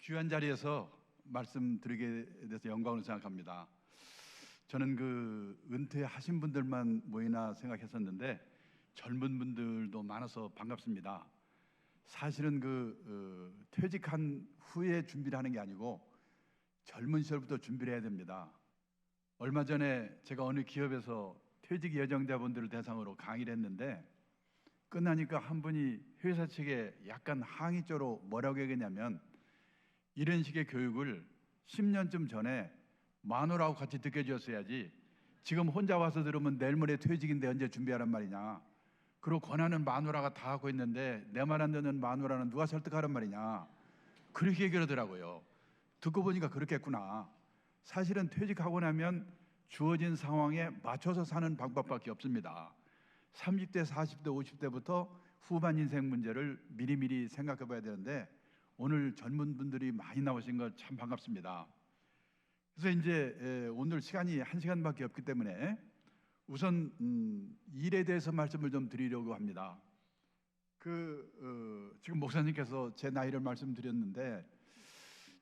귀한 자리에서 말씀드리게 돼서 영광을 생각합니다. 저는 은퇴하신 분들만 모이나 생각했었는데 젊은 분들도 많아서 반갑습니다. 사실은 퇴직한 후에 준비를 하는 게 아니고 젊은 시절부터 준비를 해야 됩니다. 얼마 전에 제가 어느 기업에서 퇴직 예정자분들을 대상으로 강의를 했는데 끝나니까 한 분이 회사 측에 약간 항의조로 뭐라고 얘기했냐면, 이런 식의 교육을 10년쯤 전에 마누라하고 같이 듣게 해줬어야지, 지금 혼자 와서 들으면 내일 모레 퇴직인데 언제 준비하란 말이냐, 그리고 권한은 마누라가 다 하고 있는데 내 말 안 듣는 마누라는 누가 설득하란 말이냐, 그렇게 얘기를 하더라고요. 듣고 보니까 그렇겠구나. 사실은 퇴직하고 나면 주어진 상황에 맞춰서 사는 방법밖에 없습니다. 30대, 40대, 50대부터 후반 인생 문제를 미리미리 생각해 봐야 되는데 오늘 젊은 분들이 많이 나오신 거 참 반갑습니다. 그래서 이제 오늘 시간이 1시간밖에 없기 때문에 우선 일에 대해서 말씀을 좀 드리려고 합니다. 지금 목사님께서 제 나이를 말씀드렸는데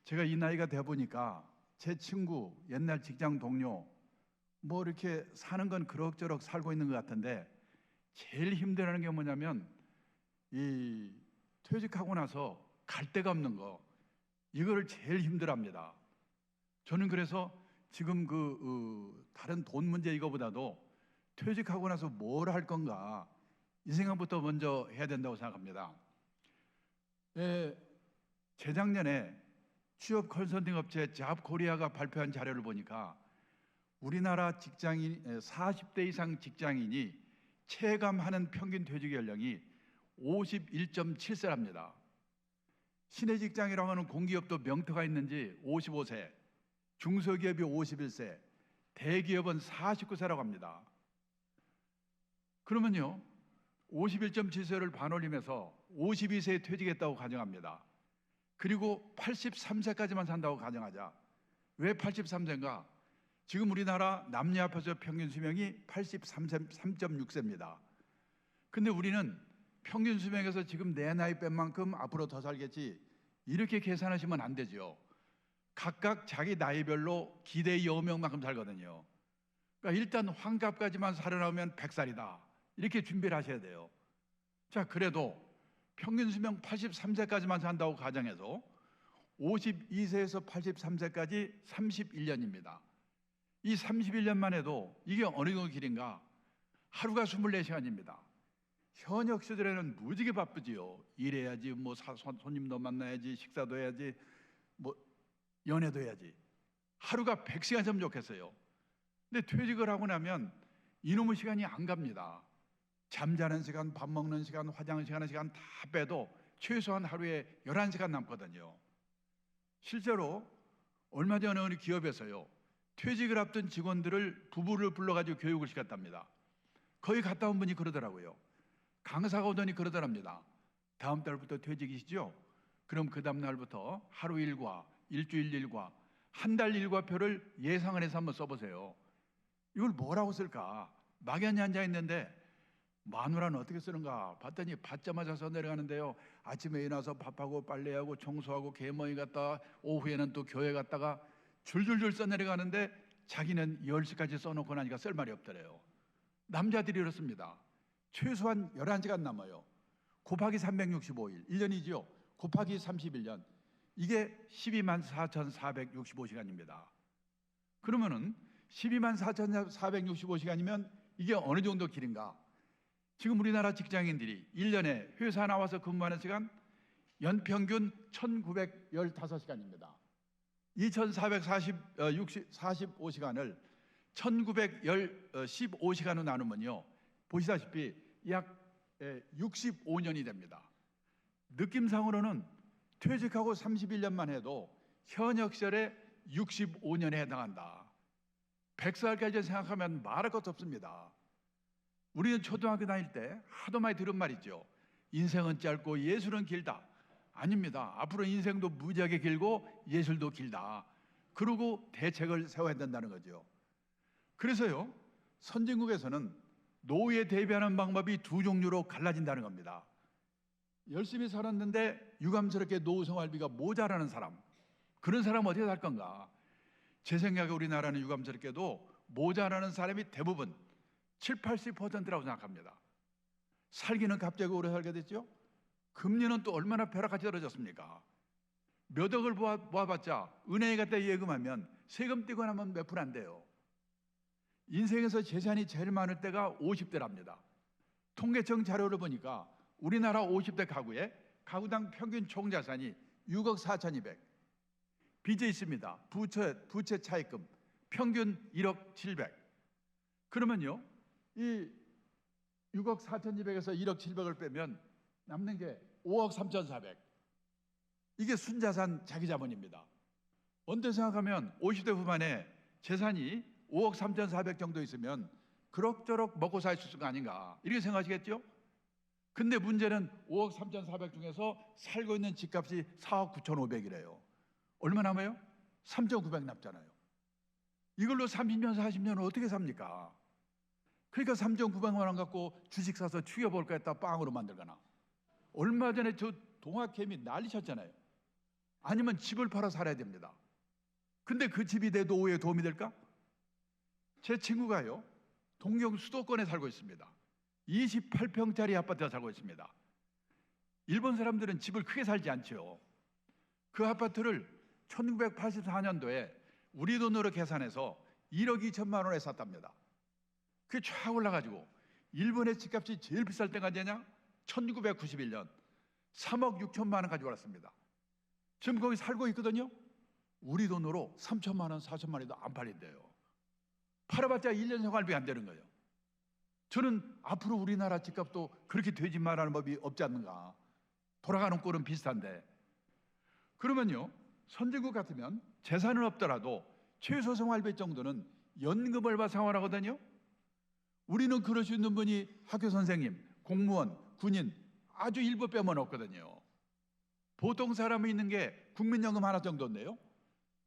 제가 이 나이가 돼 보니까 제 친구, 옛날 직장 동료 뭐 이렇게 사는 건 그럭저럭 살고 있는 것 같은데 제일 힘들어하는 게 뭐냐면 이 퇴직하고 나서 갈 데가 없는 거, 이거를 제일 힘들어합니다. 저는 그래서 지금 다른 돈 문제 이거보다도 퇴직하고 나서 뭘 할 건가 이 생각부터 먼저 해야 된다고 생각합니다. 재작년에 취업 컨설팅 업체 잡코리아가 발표한 자료를 보니까 우리나라 직장인 40대 이상 직장인이 체감하는 평균 퇴직 연령이 51.7세랍니다. 신의 직장이라고 하는 공기업도 명터가 있는지 55세, 중소기업이 51세, 대기업은 49세라고 합니다. 그러면요, 51.7세를 반올림해서 52세에 퇴직했다고 가정합니다. 그리고 83세까지만 산다고 가정하자. 왜 83세인가? 지금 우리나라 남녀 합해서 평균 수명이 83.6세입니다. 근데 우리는 평균 수명에서 지금 내 나이 뺀 만큼 앞으로 더 살겠지, 이렇게 계산하시면 안 되죠. 각각 자기 나이별로 기대의 여명만큼 살거든요. 그러니까 일단 환갑까지만 살아나오면 100살이다, 이렇게 준비를 하셔야 돼요. 자, 그래도 평균 수명 83세까지만 산다고 가정해서 52세에서 83세까지 31년입니다. 이 31년만 해도 이게 어느 정도 길인가? 하루가 24시간입니다. 현역 시절에는 무지개 바쁘지요. 일해야지, 뭐 손님도 만나야지, 식사도 해야지, 뭐 연애도 해야지. 하루가 100시간이면 좋겠어요. 근데 퇴직을 하고 나면 이놈의 시간이 안 갑니다. 잠자는 시간, 밥 먹는 시간, 화장실 가는 시간 다 빼도 최소한 하루에 11시간 남거든요. 실제로 얼마 전에 어느 기업에서요, 퇴직을 앞둔 직원들을 부부를 불러가지고 교육을 시켰답니다. 거기 갔다 온 분이 그러더라고요. 강사가 오더니 그러더랍니다. 다음 달부터 퇴직이시죠? 그럼 그 다음 날부터 하루 일과, 일주일 일과, 한 달 일과표를 예상을 해서 한번 써보세요. 이걸 뭐라고 쓸까? 막연히 앉아있는데 마누라는 어떻게 쓰는가 봤더니 받자마자 써 내려가는데요, 아침에 일어나서 밥하고 빨래하고 청소하고 개머리 갔다가 오후에는 또 교회 갔다가 줄줄줄 써 내려가는데 자기는 10시까지 써놓고 나니까 쓸 말이 없더래요. 남자들이 이렇습니다. 최소한 11시간 남아요. 곱하기 365일, 1년이죠. 곱하기 31년, 이게 124,465시간입니다. 그러면은 124,465시간이면 이게 어느 정도 길인가? 지금 우리나라 직장인들이 1년에 회사 나와서 근무하는 시간 연평균 1915시간입니다. 2,445시간을 1915시간으로 나누면요, 보시다시피 약 65년이 됩니다. 느낌상으로는 퇴직하고 31년만 해도 현역 시절에 65년에 해당한다. 100살까지 생각하면 말할 것도 없습니다. 우리는 초등학교 다닐 때 하도 많이 들은 말이죠. 인생은 짧고 예술은 길다. 아닙니다. 앞으로 인생도 무지하게 길고 예술도 길다. 그러고 대책을 세워야 된다는 거죠. 그래서요, 선진국에서는 노후에 대비하는 방법이 두 종류로 갈라진다는 겁니다. 열심히 살았는데 유감스럽게 노후 생활비가 모자라는 사람, 그런 사람 어떻게 살 건가? 제 생각에 우리나라는 유감스럽게도 모자라는 사람이 대부분 70~80%라고 생각합니다. 살기는 갑자기 오래 살게 됐죠? 금리는 또 얼마나 벼락같이 떨어졌습니까? 몇 억을 모아봤자 은행에 갖다 예금하면 세금 떼고 나면 몇 푼 안 돼요. 인생에서 재산이 제일 많을 때가 50대랍니다. 통계청 자료를 보니까 우리나라 50대 가구의 가구당 평균 총자산이 6억 4,200. 빚에 있습니다. 부채 차입금 평균 1억 700. 그러면요, 이 6억 4,200에서 1억 700을 빼면 남는 게 5억 3,400. 이게 순자산 자기자본입니다. 언뜻 생각하면 50대 후반에 재산이 5억 3,400 정도 있으면 그럭저럭 먹고 살 수 있을 거 아닌가 이렇게 생각하시겠죠? 근데 문제는 5억 3,400 중에서 살고 있는 집값이 4억 9,500이래요. 얼마 남아요? 3,900 남잖아요. 이걸로 30년 40년을 어떻게 삽니까? 그러니까 3,900만 원 갖고 주식 사서 튀겨볼까 했다 빵으로 만들거나, 얼마 전에 저 동학개미 난리쳤잖아요. 아니면 집을 팔아 살아야 됩니다. 근데 그 집이 내 노후에 도움이 될까? 제 친구가요, 동경 수도권에 살고 있습니다. 28평짜리 아파트에 살고 있습니다. 일본 사람들은 집을 크게 살지 않죠. 그 아파트를 1984년도에 우리 돈으로 계산해서 1억 2천만 원에 샀답니다. 그게 쫙 올라가지고 일본의 집값이 제일 비쌀 때가 언제냐? 1991년 3억 6천만 원 가지고 왔습니다. 지금 거기 살고 있거든요. 우리 돈으로 3천만 원, 4천만 원에도 안 팔린대요. 팔아봤자 1년 생활비 안 되는 거예요. 저는 앞으로 우리나라 집값도 그렇게 되지 말라는 법이 없지 않는가. 돌아가는 꼴은 비슷한데. 그러면요, 선진국 같으면 재산은 없더라도 최소 생활비 정도는 연금을 받아 생활하거든요. 우리는 그럴 수 있는 분이 학교 선생님, 공무원, 군인 아주 일부 빼면 없거든요. 보통 사람이 있는 게 국민연금 하나 정도인데요.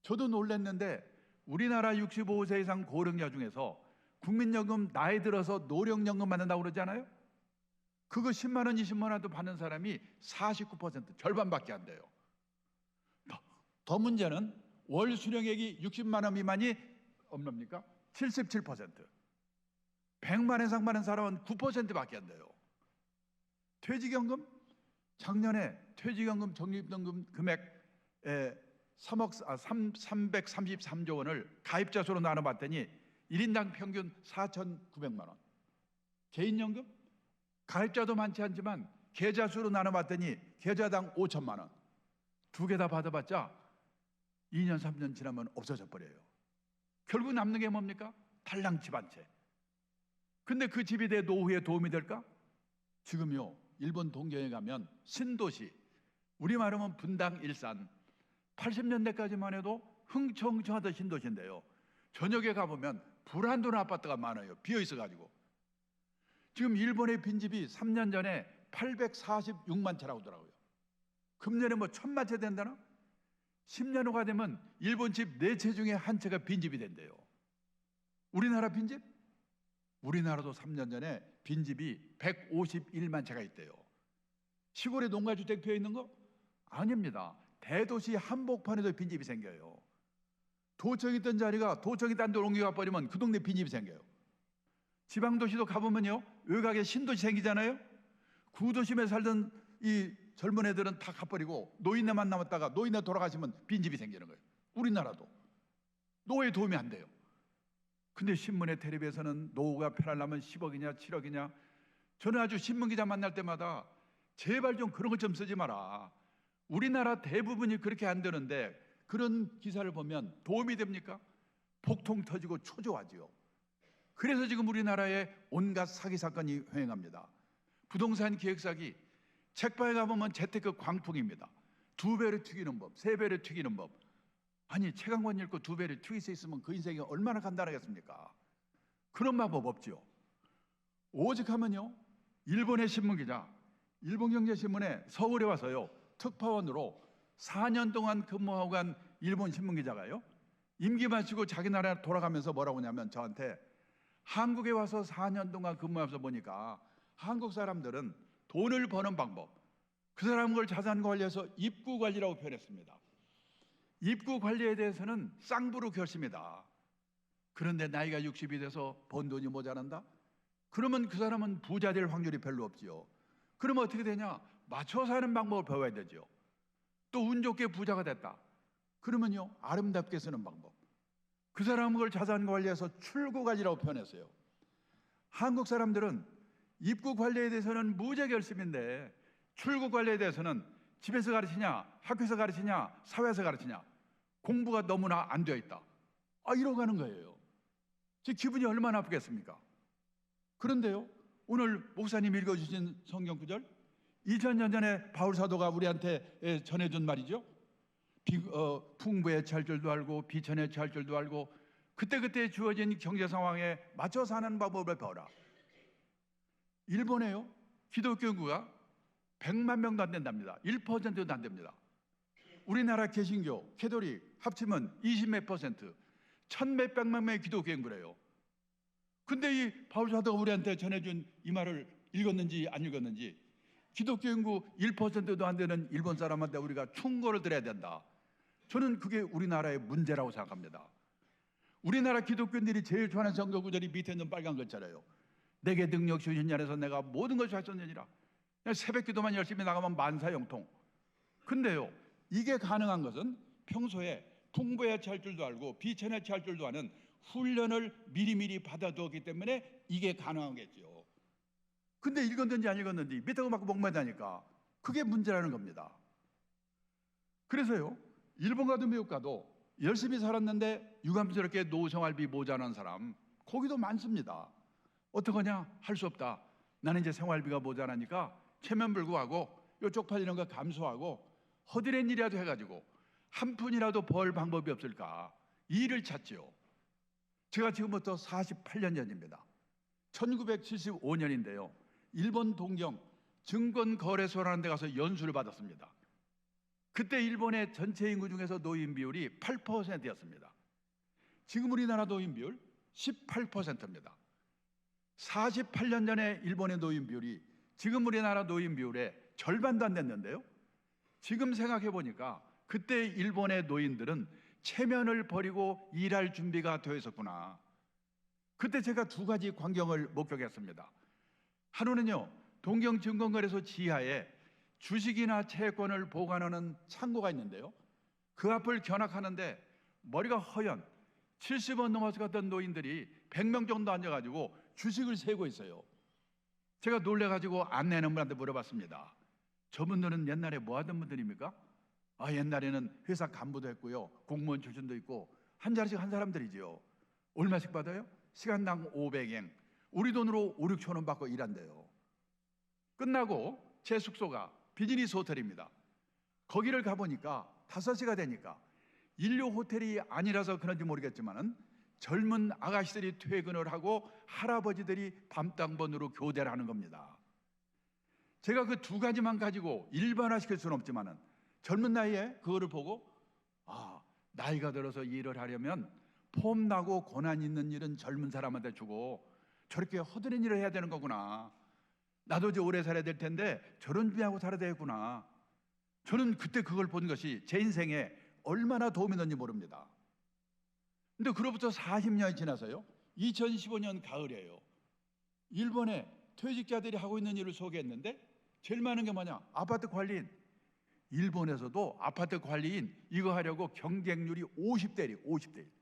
저도 놀랐는데 우리나라 65세 이상 고령자 중에서 국민연금 나이 들어서 노령연금 받는다고 그러잖아요. 그거 10만 원, 20만 원도 받는 사람이 49%, 절반밖에 안 돼요. 더 문제는 월 수령액이 60만 원 미만이 없습니까? 77%. 100만 원 이상 받는 사람은 9%밖에 안 돼요. 퇴직연금? 작년에 퇴직연금 적립연금 금액 333조 원을 가입자 수로 나눠봤더니 1인당 평균 4,900만 원. 개인연금? 가입자도 많지 않지만 계좌 수로 나눠봤더니 계좌당 5천만 원. 두 개 다 받아봤자 2년 3년 지나면 없어져 버려요. 결국 남는 게 뭡니까? 탈랑 집 한 채. 근데 그 집이 내 노후에 도움이 될까? 지금요, 일본 동경에 가면 신도시, 우리 말하면 분당, 일산, 80년대까지만 해도 흥청흥청하던 신도시인데요, 저녁에 가보면 불안도는 아파트가 많아요. 비어 있어가지고. 지금 일본의 빈집이 3년 전에 846만 채라고 하더라고요. 금년에 뭐 1,000만 채 된다나? 10년 후가 되면 일본 집 4채 중에 1채가 빈집이 된대요. 우리나라 빈집? 우리나라도 3년 전에 빈집이 151만 채가 있대요. 시골에 농가주택 피어 있는 거? 아닙니다. 대도시 한복판에도 빈집이 생겨요. 도청 있던 자리가 도청이 딴 데로 옮겨가 버리면 그 동네 빈집이 생겨요. 지방도시도 가보면요, 외곽에 신도시 생기잖아요. 구도심에 살던 이 젊은 애들은 다 가버리고 노인네만 남았다가 노인네 돌아가시면 빈집이 생기는 거예요. 우리나라도 노후에 도움이 안 돼요. 근데 신문에 텔레비에서는 노후가 편하려면 10억이냐 7억이냐. 저는 아주 신문기자 만날 때마다 제발 좀 그런 것 좀 쓰지 마라. 우리나라 대부분이 그렇게 안 되는데 그런 기사를 보면 도움이 됩니까? 폭통 터지고 초조하지요. 그래서 지금 우리나라에 온갖 사기 사건이 횡행합니다. 부동산 기획 사기, 책방에 가보면 재테크 광풍입니다. 2배를 튀기는 법, 3배를 튀기는 법. 아니, 책 한 권 읽고 2배를 튀길 수 있으면 그 인생이 얼마나 간단하겠습니까? 그런 방법 없죠. 오직 하면요, 일본의 신문기자, 일본경제신문에 서울에 와서요, 특파원으로 4년 동안 근무하고 간 일본 신문기자가요, 임기 마치고 자기 나라 돌아가면서 뭐라고 하냐면 저한테, 한국에 와서 4년 동안 근무하면서 보니까 한국 사람들은 돈을 버는 방법, 그 사람 걸 자산 관리해서 입구 관리라고 표현했습니다. 입구 관리에 대해서는 쌍부로 결심이다. 그런데 나이가 60이 돼서 번 돈이 모자란다? 그러면 그 사람은 부자 될 확률이 별로 없지요. 그러면 어떻게 되냐? 맞춰 사는 방법을 배워야 되죠. 또 운 좋게 부자가 됐다. 그러면요, 아름답게 쓰는 방법. 그 사람은 그걸 자산 관리해서 출구 관리라고 표현했어요. 한국 사람들은 입구 관리에 대해서는 무죄결심인데 출구 관리에 대해서는 집에서 가르치냐, 학교에서 가르치냐, 사회에서 가르치냐, 공부가 너무나 안 되어 있다. 이러고 가는 거예요. 제 기분이 얼마나 아프겠습니까? 그런데요, 오늘 목사님이 읽어주신 성경 구절, 2000년 전에 바울 사도가 우리한테 전해준 말이죠. 풍부에 처할 줄도 알고 비천에 처할 줄도 알고 그때그때 주어진 경제 상황에 맞춰 사는 방법을 배워라. 일본에요, 기독교 인구가 100만 명도 안 된답니다. 1%도 안 됩니다. 우리나라 개신교, 캐톨릭 합치면 20몇 퍼센트, 1,몇백만 명의 기독교 인구래요. 근데 이 바울 사도가 우리한테 전해준 이 말을 읽었는지 안 읽었는지, 기독교 인구 1%도 안 되는 일본 사람한테 우리가 충고를 드려야 된다. 저는 그게 우리나라의 문제라고 생각합니다. 우리나라 기독교인들이 제일 좋아하는 성경 구절이 밑에 있는 빨간 글자래요. 내게 능력 주신 자 안에서 내가 모든 것을 할 수 있느니라. 새벽 기도만 열심히 나가면 만사형통. 근데요, 이게 가능한 것은 평소에 풍부에 처할 줄도 알고 비천에 처할 줄도 아는 훈련을 미리미리 받아두었기 때문에 이게 가능하겠죠. 근데 읽었는지 안 읽었는지 밑에 거 맞고 목매다니까 그게 문제라는 겁니다. 그래서요, 일본 가도 미국 가도 열심히 살았는데 유감스럽게 노생활비 모자란 사람 거기도 많습니다. 어떡하냐? 할 수 없다. 나는 이제 생활비가 모자라니까 체면불구하고 요쪽 팔리는 거 감수하고 허드렛 일이라도 해가지고 한 푼이라도 벌 방법이 없을까? 이 일을 찾지요. 제가 지금부터 48년 전입니다. 1975년인데요. 일본 동경 증권거래소라는 데 가서 연수를 받았습니다. 그때 일본의 전체 인구 중에서 노인 비율이 8%였습니다. 지금 우리나라 노인 비율 18%입니다. 48년 전에 일본의 노인 비율이 지금 우리나라 노인 비율의 절반도 안 됐는데요. 지금 생각해 보니까 그때 일본의 노인들은 체면을 버리고 일할 준비가 되어 있었구나. 그때 제가 두 가지 광경을 목격했습니다. 하루는요, 동경증권거래소 지하에 주식이나 채권을 보관하는 창고가 있는데요. 그 앞을 견학하는데 머리가 허연 70원 넘어서 갔던 노인들이 100명 정도 앉아가지고 주식을 세고 있어요. 제가 놀래가지고 안내하는 분한테 물어봤습니다. 저분들은 옛날에 뭐 하던 분들입니까? 옛날에는 회사 간부도 했고요, 공무원 출신도 있고 한 자리씩 한 사람들이지요. 얼마씩 받아요? 시간당 500엔, 우리 돈으로 5, 6천 원 받고 일한대요. 끝나고 제 숙소가 비즈니스 호텔입니다. 거기를 가보니까 5시가 되니까 인류 호텔이 아니라서 그런지 모르겠지만은 젊은 아가씨들이 퇴근을 하고 할아버지들이 밤땅번으로 교대를 하는 겁니다. 제가 그 두 가지만 가지고 일반화시킬 수는 없지만은 젊은 나이에 그거를 보고 나이가 들어서 일을 하려면 폼나고 고난 있는 일은 젊은 사람한테 주고 저렇게 허드렛 일을 해야 되는 거구나. 나도 이제 오래 살아야 될 텐데 저런 준비하고 살아야 되겠구나. 저는 그때 그걸 본 것이 제 인생에 얼마나 도움이 됐는지 모릅니다. 근데 그로부터 40년이 지나서요, 2015년 가을이에요. 일본의 퇴직자들이 하고 있는 일을 소개했는데 제일 많은 게 뭐냐? 아파트 관리인. 일본에서도 아파트 관리인 이거 하려고 경쟁률이 50대 1, 50대 1.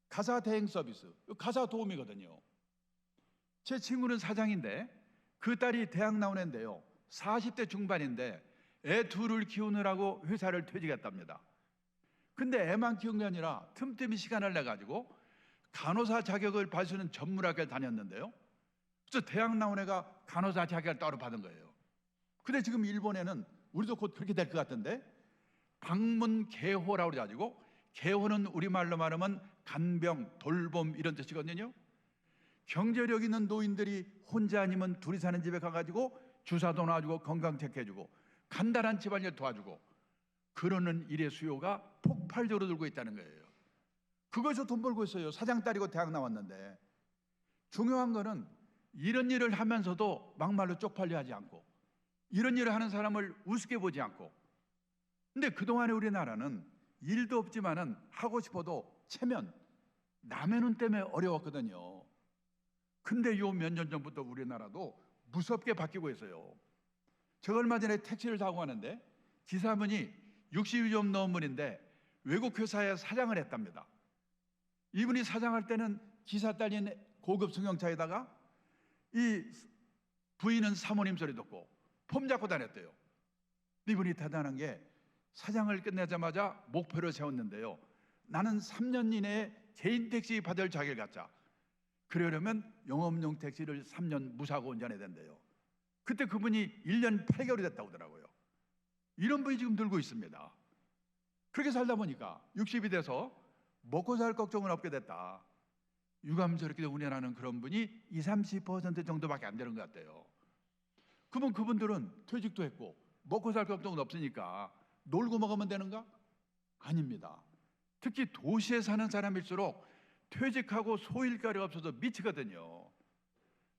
가사 대행 서비스, 가사 도우미거든요. 제 친구는 사장인데 그 딸이 대학 나온 애인데요, 40대 중반인데 애 둘을 키우느라고 회사를 퇴직했답니다. 근데 애만 키운 게 아니라 틈틈이 시간을 내가지고 간호사 자격을 받을 수 있는 전문학교를 다녔는데요. 그래서 대학 나온 애가 간호사 자격을 따로 받은 거예요. 근데 지금 일본에는 우리도 곧 그렇게 될 것 같은데 방문개호라고 그래가지고, 개호는 우리말로 말하면 간병, 돌봄 이런 뜻이거든요. 경제력 있는 노인들이 혼자 아니면 둘이 사는 집에 가가지고 주사도 놔주고 건강 체크해주고 간단한 집안일 도와주고 그러는 일의 수요가 폭발적으로 늘고 있다는 거예요. 그거에서 돈 벌고 있어요. 사장 딸이고 대학 나왔는데. 중요한 거는 이런 일을 하면서도 막말로 쪽팔려 하지 않고 이런 일을 하는 사람을 우습게 보지 않고. 근데 그동안에 우리나라는 일도 없지만은 하고 싶어도 체면, 남의 눈 때문에 어려웠거든요. 근데 요 몇 년 전부터 우리나라도 무섭게 바뀌고 있어요. 제가 얼마 전에 택시를 타고 가는데 기사분이 60이 좀 넘은 분인데 외국 회사에 사장을 했답니다. 이분이 사장할 때는 기사 딸린 고급 승용차에다가 이 부인은 사모님 소리 듣고 폼 잡고 다녔대요. 이분이 대단한 게 사장을 끝내자마자 목표를 세웠는데요. 나는 3년 이내에 개인 택시 받을 자격을 갖자. 그러려면 영업용 택시를 3년 무사고 운전해야 된대요. 그때 그분이 1년 8개월이 됐다고 하더라고요. 이런 분이 지금 늘고 있습니다. 그렇게 살다 보니까 60이 돼서 먹고 살 걱정은 없게 됐다. 유감스럽게 운전하는 그런 분이 20-30% 정도밖에 안 되는 것 같아요. 그러면 그분들은 퇴직도 했고 먹고 살 걱정은 없으니까 놀고 먹으면 되는가? 아닙니다. 특히 도시에 사는 사람일수록 퇴직하고 소일거리가 없어서 미치거든요.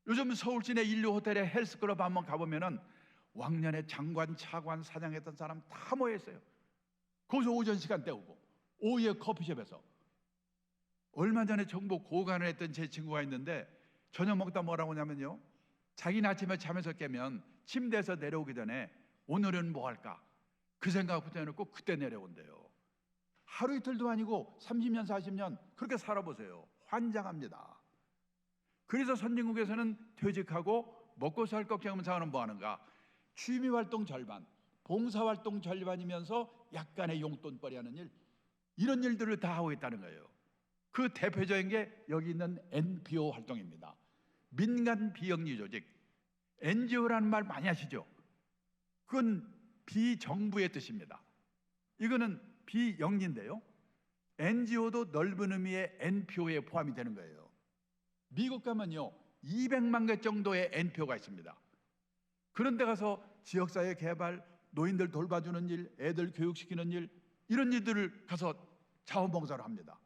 요즘 서울 시내 인류 호텔에 헬스클럽 한번 가보면은 왕년에 장관, 차관, 사장했던 사람 다 모여 있어요. 거기서 오전 시간 때우고 오후에 커피숍에서. 얼마 전에 정보 고간을 했던 제 친구가 있는데 저녁 먹다 뭐라고 하냐면요, 자기는 아침에 잠에서 깨면 침대에서 내려오기 전에 오늘은 뭐 할까 그 생각부터 해놓고 그때 내려온대요. 하루 이틀도 아니고 30년 40년 그렇게 살아보세요. 환장합니다. 그래서 선진국에서는 퇴직하고 먹고 살 걱정하면서 하는 뭐 하는가, 취미활동 절반, 봉사활동 절반이면서 약간의 용돈벌이 하는 일, 이런 일들을 다 하고 있다는 거예요. 그 대표적인 게 여기 있는 NPO 활동입니다. 민간 비영리 조직. NGO라는 말 많이 하시죠? 그건 비정부의 뜻입니다. 이거는 비영리인데요. NGO도 넓은 의미의 NPO에 포함이 되는 거예요. 미국 가면요 200만 개 정도의 NPO가 있습니다. 그런 데 가서 지역사회 개발, 노인들 돌봐주는 일, 애들 교육시키는 일, 이런 일들을 가서 자원봉사를 합니다.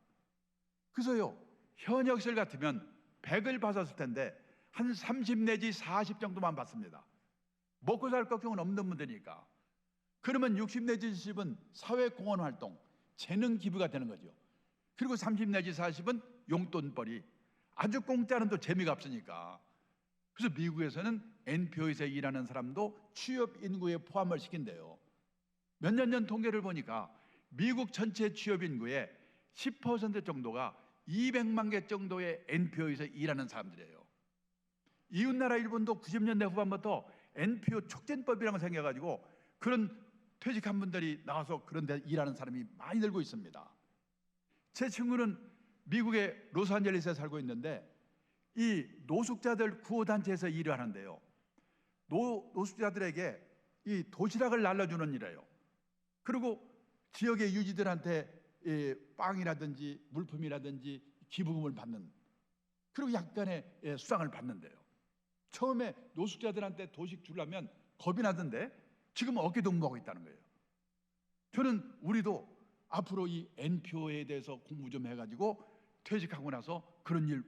그래서요 현역실 같으면 100을 받았을 텐데 한 30 내지 40 정도만 받습니다. 먹고 살 걱정은 없는 분들이니까. 그러면 60 내지 70은 사회공헌 활동, 재능 기부가 되는 거죠. 그리고 30 내지 40은 용돈벌이, 아주 공짜는 또 재미가 없으니까. 그래서 미국에서는 NPO에서 일하는 사람도 취업 인구에 포함을 시킨대요. 몇 년 전 통계를 보니까 미국 전체 취업 인구의 10% 정도가 200만 개 정도의 NPO에서 일하는 사람들이에요. 이웃나라 일본도 90년대 후반부터 NPO 촉진법이라는 거 생겨가지고 그런 퇴직한 분들이 나와서 그런 데 일하는 사람이 많이 늘고 있습니다. 제 친구는 미국의 로스앤젤레스에 살고 있는데 이 노숙자들 구호단체에서 일을 하는데요. 노숙자들에게 이 도시락을 날려주는 일이에요. 그리고 지역의 유지들한테 빵이라든지 물품이라든지 기부금을 받는, 그리고 약간의 수당을 받는데요. 처음에 노숙자들한테 도식 주려면 겁이 나던데 지금 어깨동무하고 있다는 거예요. 저는 우리도 앞으로 이 NPO에 대해서 공부 좀 해가지고 퇴직하고 나서 그런 일,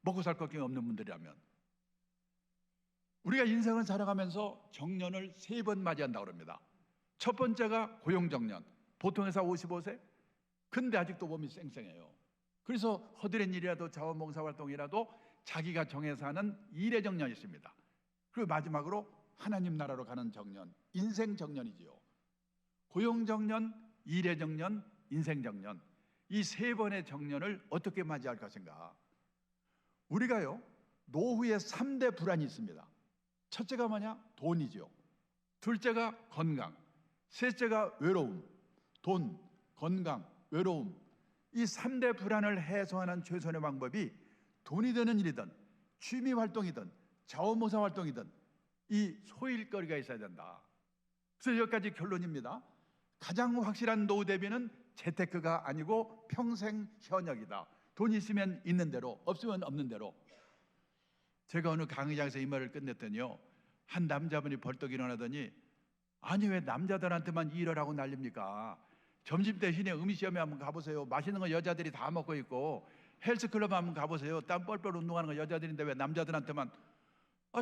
먹고 살 걱정이 없는 분들이라면, 우리가 인생을 살아가면서 정년을 3번 맞이한다고 합니다. 첫 번째가 고용정년, 보통 회사 55세, 근데 아직도 몸이 쌩쌩해요. 그래서 허드렛 일이라도 자원봉사활동이라도 자기가 정해서 하는 일의 정년이 있습니다. 그리고 마지막으로 하나님 나라로 가는 정년, 인생 정년이지요. 고용정년, 일의 정년, 인생 정년, 이 3번의 정년을 어떻게 맞이할 것인가. 우리가요 노후에 3대 불안이 있습니다. 첫째가 뭐냐? 돈이죠. 둘째가 건강, 셋째가 외로움. 돈, 건강, 외로움, 이 3대 불안을 해소하는 최선의 방법이 돈이 되는 일이든 취미활동이든 자원봉사활동이든 이 소일거리가 있어야 된다. 그래서 여기까지 결론입니다. 가장 확실한 노후 대비는 재테크가 아니고 평생 현역이다. 돈 있으면 있는 대로, 없으면 없는 대로. 제가 어느 강의장에서 이 말을 끝냈더니요, 한 남자분이 벌떡 일어나더니, 아니 왜 남자들한테만 일을 하고 난립니까? 점심 대신에 음식점에 한번 가보세요. 맛있는 거 여자들이 다 먹고 있고, 헬스클럽 한번 가보세요. 땀 뻘뻘 운동하는 거 여자들인데 왜 남자들한테만.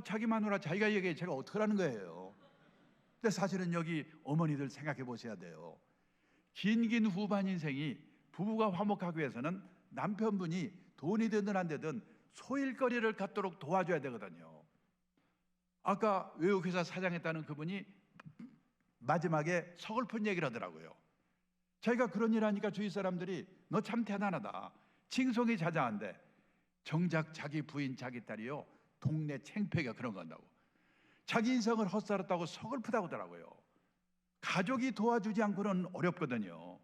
자기 마누라 자기가 얘기해. 제가 어떡하라는 거예요. 근데 사실은 여기 어머니들 생각해 보셔야 돼요. 긴 후반 인생이 부부가 화목하기 위해서는 남편분이 돈이 되든 안 되든 소일거리를 갖도록 도와줘야 되거든요. 아까 외국회사 사장했다는 그분이 마지막에 서글픈 얘기를 하더라고요. 자기가 그런 일 하니까 주위 사람들이 너 참 대단하다, 칭송이 자자한데 정작 자기 부인 자기 딸이요 동네 창피하게 그런 거 한다고, 자기 인생을 헛살았다고 서글프다고 하더라고요. 가족이 도와주지 않고는 어렵거든요.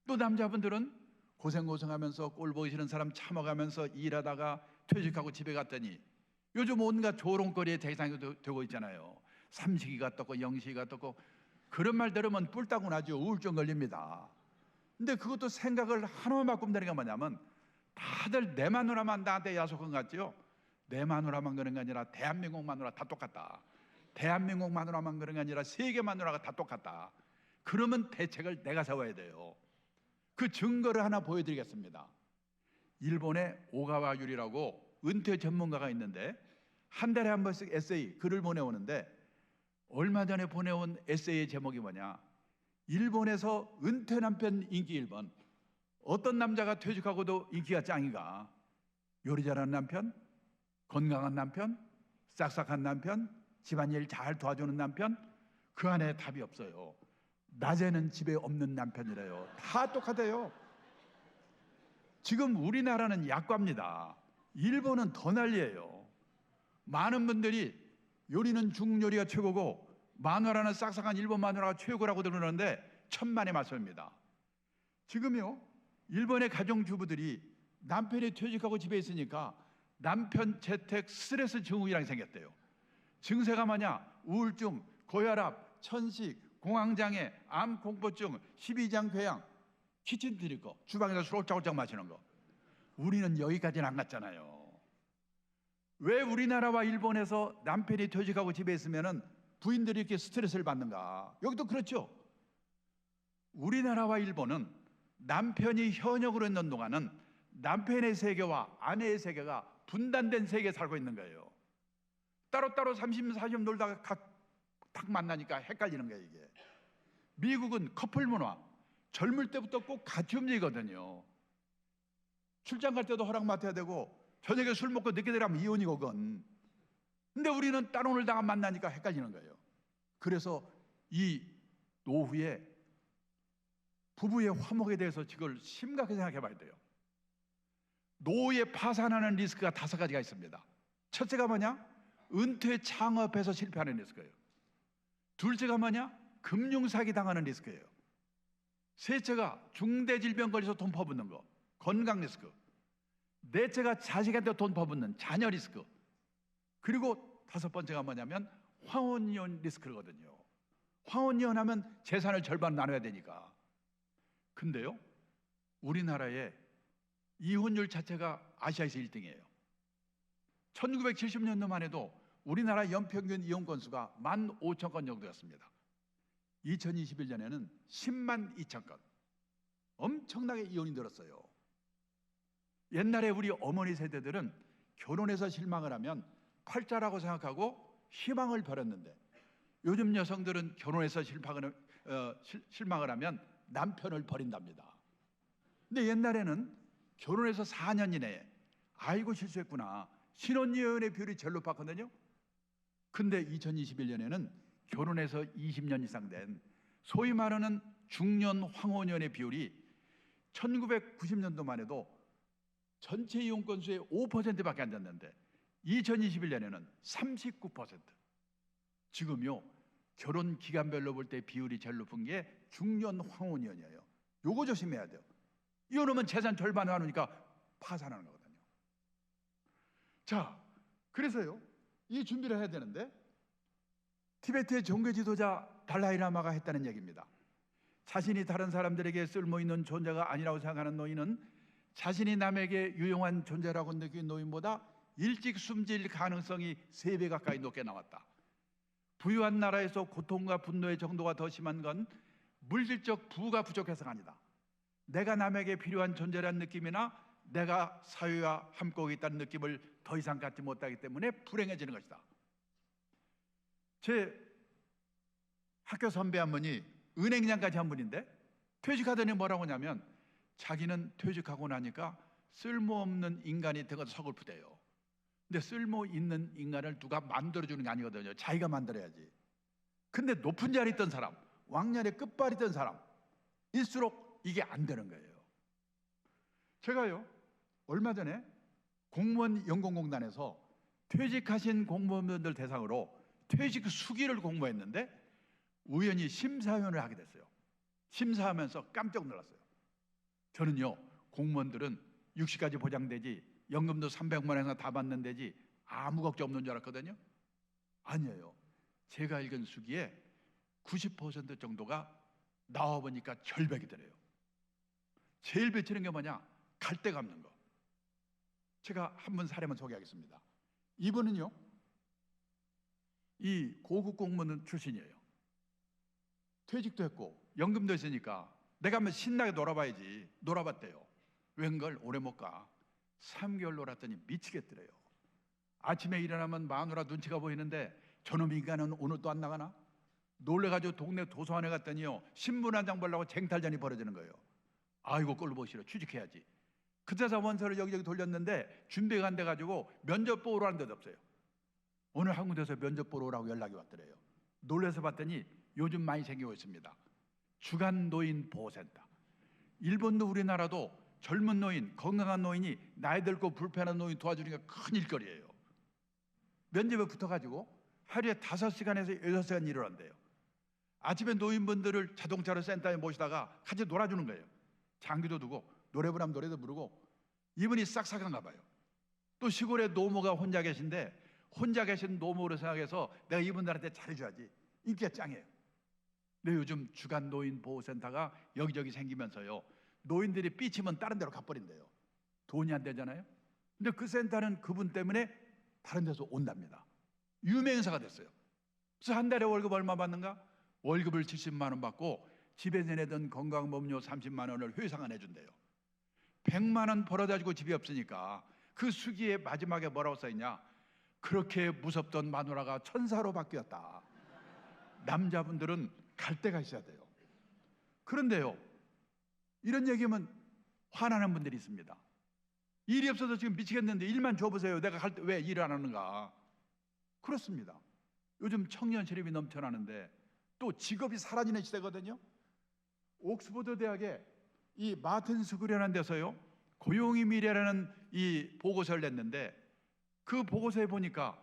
또 남자분들은 고생하면서 꼴 보기 싫은 사람 참아가면서 일하다가 퇴직하고 집에 갔더니 요즘 온갖 조롱거리의 대상이 되고 있잖아요. 삼식이가 떴고 영식이가 떴고, 그런 말 들으면 뿔따구 나죠. 우울증 걸립니다. 근데 그것도 생각을 하나만 바꾸면 되는 게 뭐냐면, 다들 내 마누라만 나한테 야속한 것 같죠? 내 마누라만 그런 게 아니라 대한민국 마누라 다 똑같다. 대한민국 마누라만 그런 게 아니라 세계 마누라가 다 똑같다. 그러면 대책을 내가 세워야 돼요. 그 증거를 하나 보여드리겠습니다. 일본의 오가와 유리라고 은퇴 전문가가 있는데 한 달에 한 번씩 에세이 글을 보내오는데, 얼마 전에 보내온 에세이의 제목이 뭐냐, 일본에서 은퇴 남편 인기 1번. 어떤 남자가 퇴직하고도 인기가 짱이가? 요리 잘하는 남편, 건강한 남편, 싹싹한 남편, 집안일 잘 도와주는 남편. 그 안에 답이 없어요. 낮에는 집에 없는 남편이래요. 다 똑같아요. 지금 우리나라는 약과입니다. 일본은 더 난리예요. 많은 분들이 요리는 중국 요리가 최고고 마누라는 싹싹한 일본 마누라가 최고라고 그러는데 천만의 말씀입니다. 지금요, 일본의 가정주부들이 남편이 퇴직하고 집에 있으니까 남편 재택 스트레스 증후군이라는 게 생겼대요. 증세가 뭐냐? 우울증, 고혈압, 천식, 공황장애, 암 공포증, 12장 궤양, 키친 드릴 거, 주방에서 술 홀짝홀짝 마시는 거. 우리는 여기까지는 안 갔잖아요. 왜 우리나라와 일본에서 남편이 퇴직하고 집에 있으면은 부인들이 이렇게 스트레스를 받는가? 여기도 그렇죠. 우리나라와 일본은 남편이 현역으로 있는 동안은 남편의 세계와 아내의 세계가 분단된 세계에 살고 있는 거예요. 따로따로 30, 40 놀다가 탁 만나니까 헷갈리는 거예요, 이게. 미국은 커플 문화, 젊을 때부터 꼭 같이 움직이거든요. 출장 갈 때도 허락 맡아야 되고, 저녁에 술 먹고 늦게 들어가면 이혼이고 그건. 근데 우리는 따로 놀다가 만나니까 헷갈리는 거예요. 그래서 이 노후에 부부의 화목에 대해서 이걸 심각하게 생각해 봐야 돼요. 노후에 파산하는 리스크가 5가지가 있습니다. 첫째가 뭐냐? 은퇴 창업해서 실패하는 리스크예요. 둘째가 뭐냐? 금융사기 당하는 리스크예요. 셋째가 중대질병 걸려서 돈 퍼붓는 거, 건강 리스크. 넷째가 자식한테 돈 퍼붓는 자녀 리스크. 그리고 5번째가 뭐냐면 황혼이혼 리스크거든요. 황혼이혼하면 재산을 절반 나눠야 되니까. 근데요, 우리나라의 이혼율 자체가 아시아에서 1등이에요. 1970년도만 해도 우리나라 연평균 이혼 건수가 15,000건 정도였습니다. 2021년에는 10만 2천 건. 엄청나게 이혼이 늘었어요. 옛날에 우리 어머니 세대들은 결혼해서 실망을 하면 팔자라고 생각하고 희망을 버렸는데, 요즘 여성들은 결혼해서 실망을 하면 남편을 버린답니다. 근데 옛날에는 결혼해서 4년 이내에 아이고 실수했구나, 신혼이혼의 비율이 제일 높았거든요. 근데 2021년에는 결혼해서 20년 이상 된 소위 말하는 중년 황혼이혼의 비율이 1990년도만 해도 전체 이혼 건수의 5%밖에 안 됐는데 2021년에는 39%. 지금요, 결혼 기간별로 볼 때 비율이 제일 높은 게 중년 황혼이혼이에요. 요거 조심해야 돼요. 이혼하면 재산 절반 나누니까 파산하는 거거든요. 자, 그래서요, 이 준비를 해야 되는데, 티베트의 종교 지도자 달라이라마가 했다는 얘기입니다. 자신이 다른 사람들에게 쓸모있는 존재가 아니라고 생각하는 노인은 자신이 남에게 유용한 존재라고 느낀 노인보다 일찍 숨질 가능성이 3배 가까이 높게 나왔다. 부유한 나라에서 고통과 분노의 정도가 더 심한 건 물질적 부가 부족해서가 아니다. 내가 남에게 필요한 존재라는 느낌이나 내가 사회와 함께 있다는 느낌을 더 이상 갖지 못하기 때문에 불행해지는 것이다. 제 학교 선배 한 분이 은행장까지 한 분인데 퇴직하더니 뭐라고 하냐면 자기는 퇴직하고 나니까 쓸모없는 인간이 되어서 서글프대요. 근데 쓸모 있는 인간을 누가 만들어주는 게 아니거든요. 자기가 만들어야지. 근데 높은 자리에 있던 사람, 왕년에 끝발이 있던 사람일수록 이게 안 되는 거예요. 제가요 얼마 전에 공무원 연공공단에서 퇴직하신 공무원들 대상으로 퇴직 수기를 공모했는데 우연히 심사위원을 하게 됐어요. 심사하면서 깜짝 놀랐어요. 저는요 공무원들은 60까지 보장되지 연금도 300만 원에서 다 받는 데지 아무 걱정 없는 줄 알았거든요. 아니에요. 제가 읽은 수기에 90% 정도가 나와보니까 결백이더래요. 제일 배치는 게 뭐냐? 갈대 갚는 거. 제가 한 분 사례만 소개하겠습니다. 이분은요 이 고급 공무원 출신이에요. 퇴직도 했고 연금도 있으니까 내가 한번 신나게 놀아봐야지. 놀아봤대요. 웬걸 오래 못 가. 3개월 놀았더니 미치겠더래요. 아침에 일어나면 마누라 눈치가 보이는데 저놈 인간은 오늘 또 안 나가나? 놀래가지고 동네 도서관에 갔더니요 신문 한 장 보려고 쟁탈전이 벌어지는 거예요. 아이고 꼴 보기 싫어. 취직해야지. 그때서 원서를 여기저기 돌렸는데 준비가 안 돼가지고 면접 보러 하는 데도 없어요. 오늘 한 군데서 면접 보러 오라고 연락이 왔더래요. 놀라서 봤더니 요즘 많이 생기고 있습니다. 주간 노인 보호센터. 일본도 우리나라도 젊은 노인, 건강한 노인이 나이 들고 불편한 노인 도와주는 게 큰 일거리예요. 면접에 붙어가지고 하루에 5시간에서 6시간 일을 한대요. 아침에 노인분들을 자동차로 센터에 모시다가 같이 놀아주는 거예요. 장기도 두고 노래 부르면 노래도 부르고. 이분이 싹싹한가 봐요. 또 시골에 노모가 혼자 계신데 혼자 계신 노모로 생각해서 내가 이분들한테 잘해줘야지. 인기가 짱이에요. 근데 요즘 주간 노인 보호센터가 여기저기 생기면서요 노인들이 삐치면 다른 데로 가버린대요. 돈이 안 되잖아요. 근데 그 센터는 그분 때문에 다른 데서 온답니다. 유명인사가 됐어요. 그래서 한 달에 월급 얼마 받는가? 월급을 70만 원 받고 집에 지내던 건강보험료 30만 원을 회사가 내준대요. 100만 원 벌어가지고 집이 없으니까 그 수기에 마지막에 뭐라고 써있냐? 그렇게 무섭던 마누라가 천사로 바뀌었다. 남자분들은 갈 데가 있어야 돼요. 그런데요 이런 얘기하면 화나는 분들이 있습니다. 일이 없어서 지금 미치겠는데 일만 줘보세요. 내가 갈 때 왜 일을 안 하는가? 그렇습니다. 요즘 청년 실업이 넘쳐나는데 또 직업이 사라지는 시대거든요. 옥스퍼드 대학에 이 마틴 스쿨이라는 데서요 고용의 미래라는 이 보고서를 냈는데 그 보고서에 보니까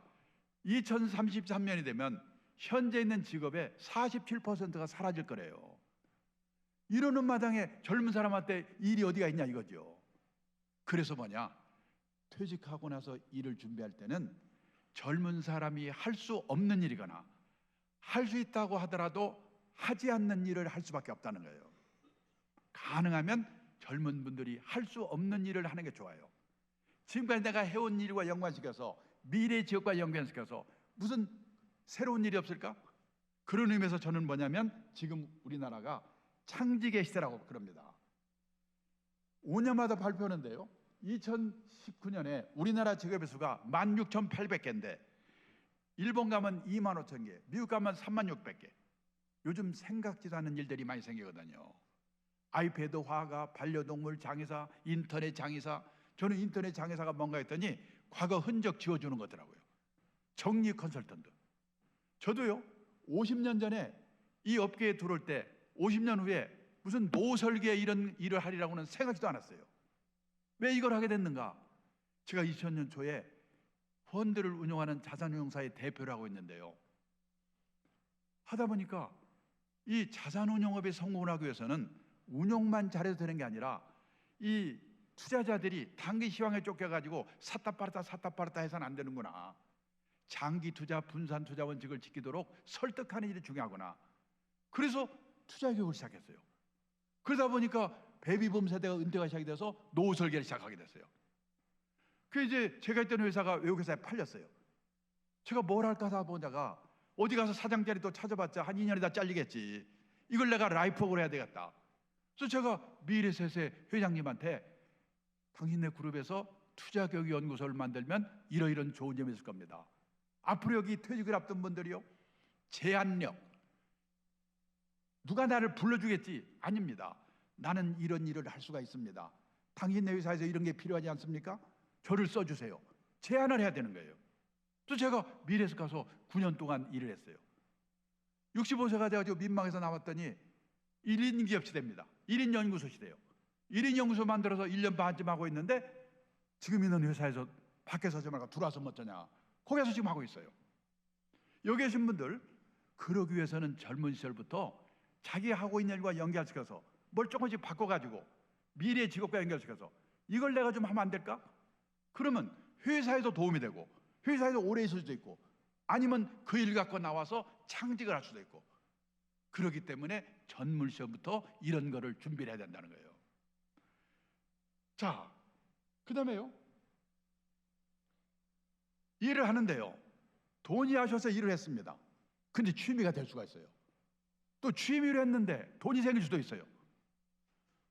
2033년이 되면 현재 있는 직업의 47%가 사라질 거래요. 이러는 마당에 젊은 사람한테 일이 어디가 있냐 이거죠. 그래서 뭐냐? 퇴직하고 나서 일을 준비할 때는 젊은 사람이 할 수 없는 일이거나 할 수 있다고 하더라도 하지 않는 일을 할 수밖에 없다는 거예요. 가능하면 젊은 분들이 할 수 없는 일을 하는 게 좋아요. 지금까지 내가 해온 일과 연관시켜서 미래 지역과 연관시켜서 무슨 새로운 일이 없을까? 그런 의미에서 저는 뭐냐면 지금 우리나라가 창직의 시대라고 그럽니다. 5년마다 발표하는데요 2019년에 우리나라 직업의 수가 16,800개인데 일본 가면 25,000개, 미국 가면 36,000개. 요즘 생각지도 않은 일들이 많이 생기거든요. 아이패드 화가, 반려동물 장의사, 인터넷 장의사. 저는 인터넷 장의사가 뭔가 했더니 과거 흔적 지워주는 거더라고요. 정리 컨설턴트. 저도요 50년 전에 이 업계에 들어올 때 50년 후에 무슨 노설계 이런 일을 하리라고는 생각지도 않았어요. 왜 이걸 하게 됐는가? 제가 2000년 초에 펀드를 운영하는 자산운용사의 대표를 하고 있는데요. 하다 보니까 이 자산운용업에 성공을 하기 위해서는 운용만 잘해도 되는 게 아니라 이 투자자들이 단기 시황에 쫓겨가지고 샀다 팔았다 해서는 안 되는구나. 장기 투자, 분산 투자 원칙을 지키도록 설득하는 일이 중요하구나. 그래서 투자 교육을 시작했어요. 그러다 보니까 베이비붐 세대가 은퇴가 시작이 돼서 노후 설계를 시작하게 됐어요. 그 이제 제가 있던 회사가 외국 회사에 팔렸어요. 제가 뭘 할까 하다 보다가 어디 가서 사장 자리 또 찾아봤자 한 2년이 다 잘리겠지. 이걸 내가 라이프워크로 해야 되겠다. 그래서 제가 미래세세 회장님한테 당신네 그룹에서 투자교육연구소를 만들면 이러이런 좋은 점이 있을 겁니다. 앞으로 여기 퇴직을 앞둔 분들이요 제한력 누가 나를 불러주겠지? 아닙니다. 나는 이런 일을 할 수가 있습니다. 당신네 회사에서 이런 게 필요하지 않습니까? 저를 써주세요. 제안을 해야 되는 거예요. 또 제가 미래에서 가서 9년 동안 일을 했어요. 65세가 돼가지고 민망해서 나왔더니 1인 기업 시대입니다. 1인 연구소 시대예요. 1인 연구소 만들어서 1년 반쯤 하고 있는데 지금 있는 회사에서 밖에서 하지 말고 들어와서 뭐 어쩌냐. 거기서 지금 하고 있어요. 여기 계신 분들 그러기 위해서는 젊은 시절부터 자기 하고 있는 일과 연결시켜서 뭘 조금씩 바꿔가지고 미래의 직업과 연결시켜서 이걸 내가 좀 하면 안 될까? 그러면 회사에도 도움이 되고 회사에서 오래 있을 수도 있고 아니면 그 일 갖고 나와서 창직을 할 수도 있고 그렇기 때문에 젊은 시절부터 이런 거를 준비를 해야 된다는 거예요. 자, 그 다음에요. 일을 하는데요. 돈이 하셔서 일을 했습니다. 근데 취미가 될 수가 있어요. 또 취미로 했는데 돈이 생길 수도 있어요.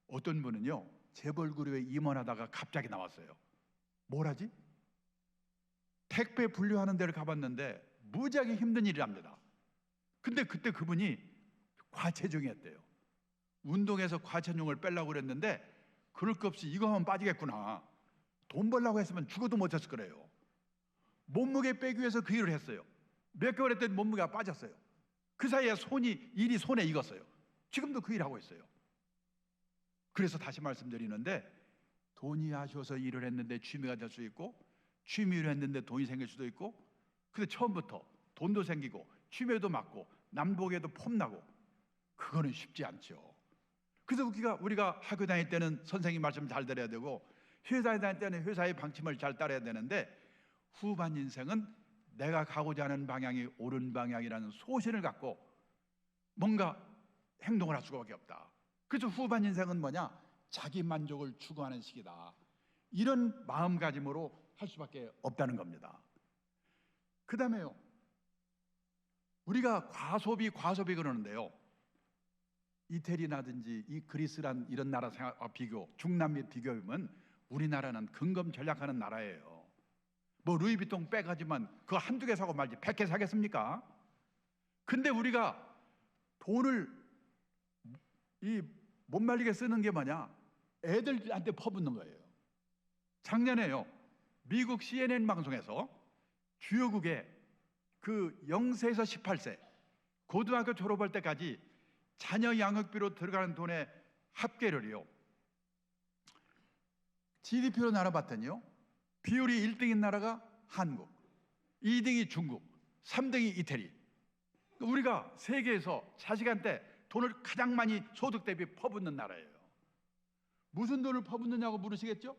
어떤 분은요. 재벌 그룹에 임원하다가 갑자기 나왔어요. 뭘 하지? 택배 분류하는 데를 가봤는데 무지하게 힘든 일이랍니다. 근데 그때 그분이 과체중이었대요. 운동해서 과체중을 빼려고 그랬는데 그럴 것 없이 이거 하면 빠지겠구나. 돈 벌려고 했으면 죽어도 못했을 거래요. 몸무게 빼기 위해서 그 일을 했어요. 몇 개월 했더니 몸무게가 빠졌어요. 그 사이에 일이 손에 익었어요. 지금도 그 일을 하고 있어요. 그래서 다시 말씀드리는데 돈이 하셔서 일을 했는데 취미가 될 수 있고 취미를 했는데 돈이 생길 수도 있고 근데 처음부터 돈도 생기고 취미에도 맞고 남복에도 폼나고 그거는 쉽지 않죠. 그래서 우리가 학교 다닐 때는 선생님 말씀 잘 들어야 되고 회사에 다닐 때는 회사의 방침을 잘 따라야 되는데 후반 인생은 내가 가고자 하는 방향이 옳은 방향이라는 소신을 갖고 뭔가 행동을 할 수밖에 없다. 그래서 후반 인생은 뭐냐? 자기 만족을 추구하는 시기다. 이런 마음가짐으로 할 수밖에 없다는 겁니다. 그 다음에요. 우리가 과소비 그러는데요. 이태리라든지 이 그리스란 이런 나라 비교, 중남미 비교하면 우리나라는 근검 전략하는 나라예요. 뭐 루이비통 백하지만 그거 한두 개 사고 말지 100개 사겠습니까? 근데 우리가 돈을 못 말리게 쓰는 게 뭐냐? 애들한테 퍼붓는 거예요. 작년에요. 미국 CNN 방송에서 주요국에 그 0세에서 18세 고등학교 졸업할 때까지 자녀 양육비로 들어가는 돈의 합계를요. GDP로 나눠봤더니요. 비율이 1등인 나라가 한국, 2등이 중국, 3등이 이태리. 우리가 세계에서 자식한테 돈을 가장 많이 소득 대비 퍼붓는 나라예요. 무슨 돈을 퍼붓느냐고 물으시겠죠?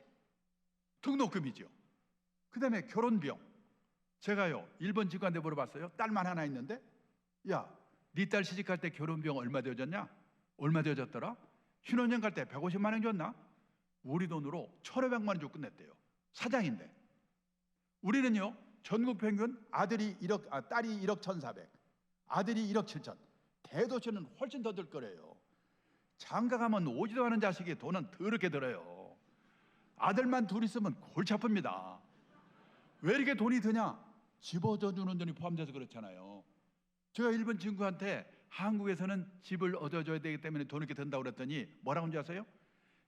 등록금이죠. 그 다음에 결혼비용. 제가요 일본 직관대 물어봤어요. 딸만 하나 있는데 야, 네 딸 시집갈 때 결혼비용 얼마 되어졌냐? 얼마 되어졌더라? 신혼여행 갈 때 150만 원 줬나? 우리 돈으로 1,500만 원 주고 끝냈대요. 사장인데. 우리는요 전국 평균 딸이 1억 1,400, 아들이 1억 7천. 대도시는 훨씬 더 들 거래요. 장가 가면 오지도 않은 자식이 돈은 더럽게 들어요. 아들만 둘 있으면 골치 아픕니다. 왜 이렇게 돈이 드냐? 집 얻어주는 돈이 포함돼서 그렇잖아요. 제가 일본 친구한테 한국에서는 집을 얻어줘야 되기 때문에 돈이 이렇게 든다고 그랬더니 뭐라고 하는지 아세요?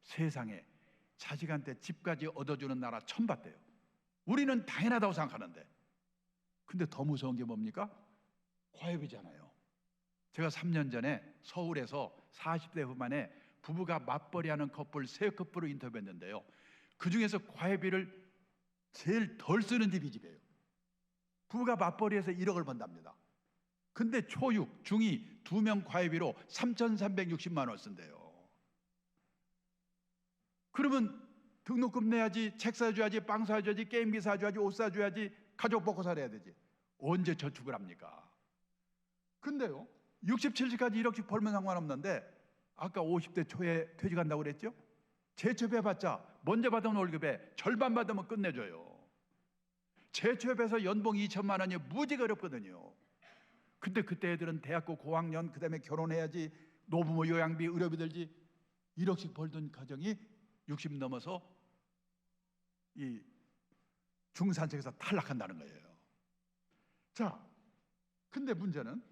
세상에 자식한테 집까지 얻어주는 나라 처음 봤대요. 우리는 당연하다고 생각하는데 근데 더 무서운 게 뭡니까? 과외비잖아요. 제가 3년 전에 서울에서 40대 후반에 부부가 맞벌이하는 커플 3커플을 인터뷰했는데요. 그중에서 과외비를 제일 덜 쓰는 집이 집이에요. 부부가 맞벌이해서 1억을 번답니다. 근데 초6, 중2 2명 과외비로 3,360만 원 쓴대요. 그러면 등록금 내야지, 책 사줘야지, 빵 사줘야지, 게임기 사줘야지, 옷 사줘야지, 가족 먹고 살아야 되지. 언제 저축을 합니까? 근데요 60, 70까지 1억씩 벌면 상관없는데 아까 50대 초에 퇴직한다고 그랬죠? 재취업해봤자 먼저 받은 월급에 절반 받으면 끝내줘요. 재취업해서 연봉 2천만 원이 무지가 어렵거든요. 근데 그때 애들은 대학교 고학년, 그 다음에 결혼해야지, 노부모 요양비, 의료비 들지. 1억씩 벌던 가정이 60 넘어서 이 중산층에서 탈락한다는 거예요. 자, 근데 문제는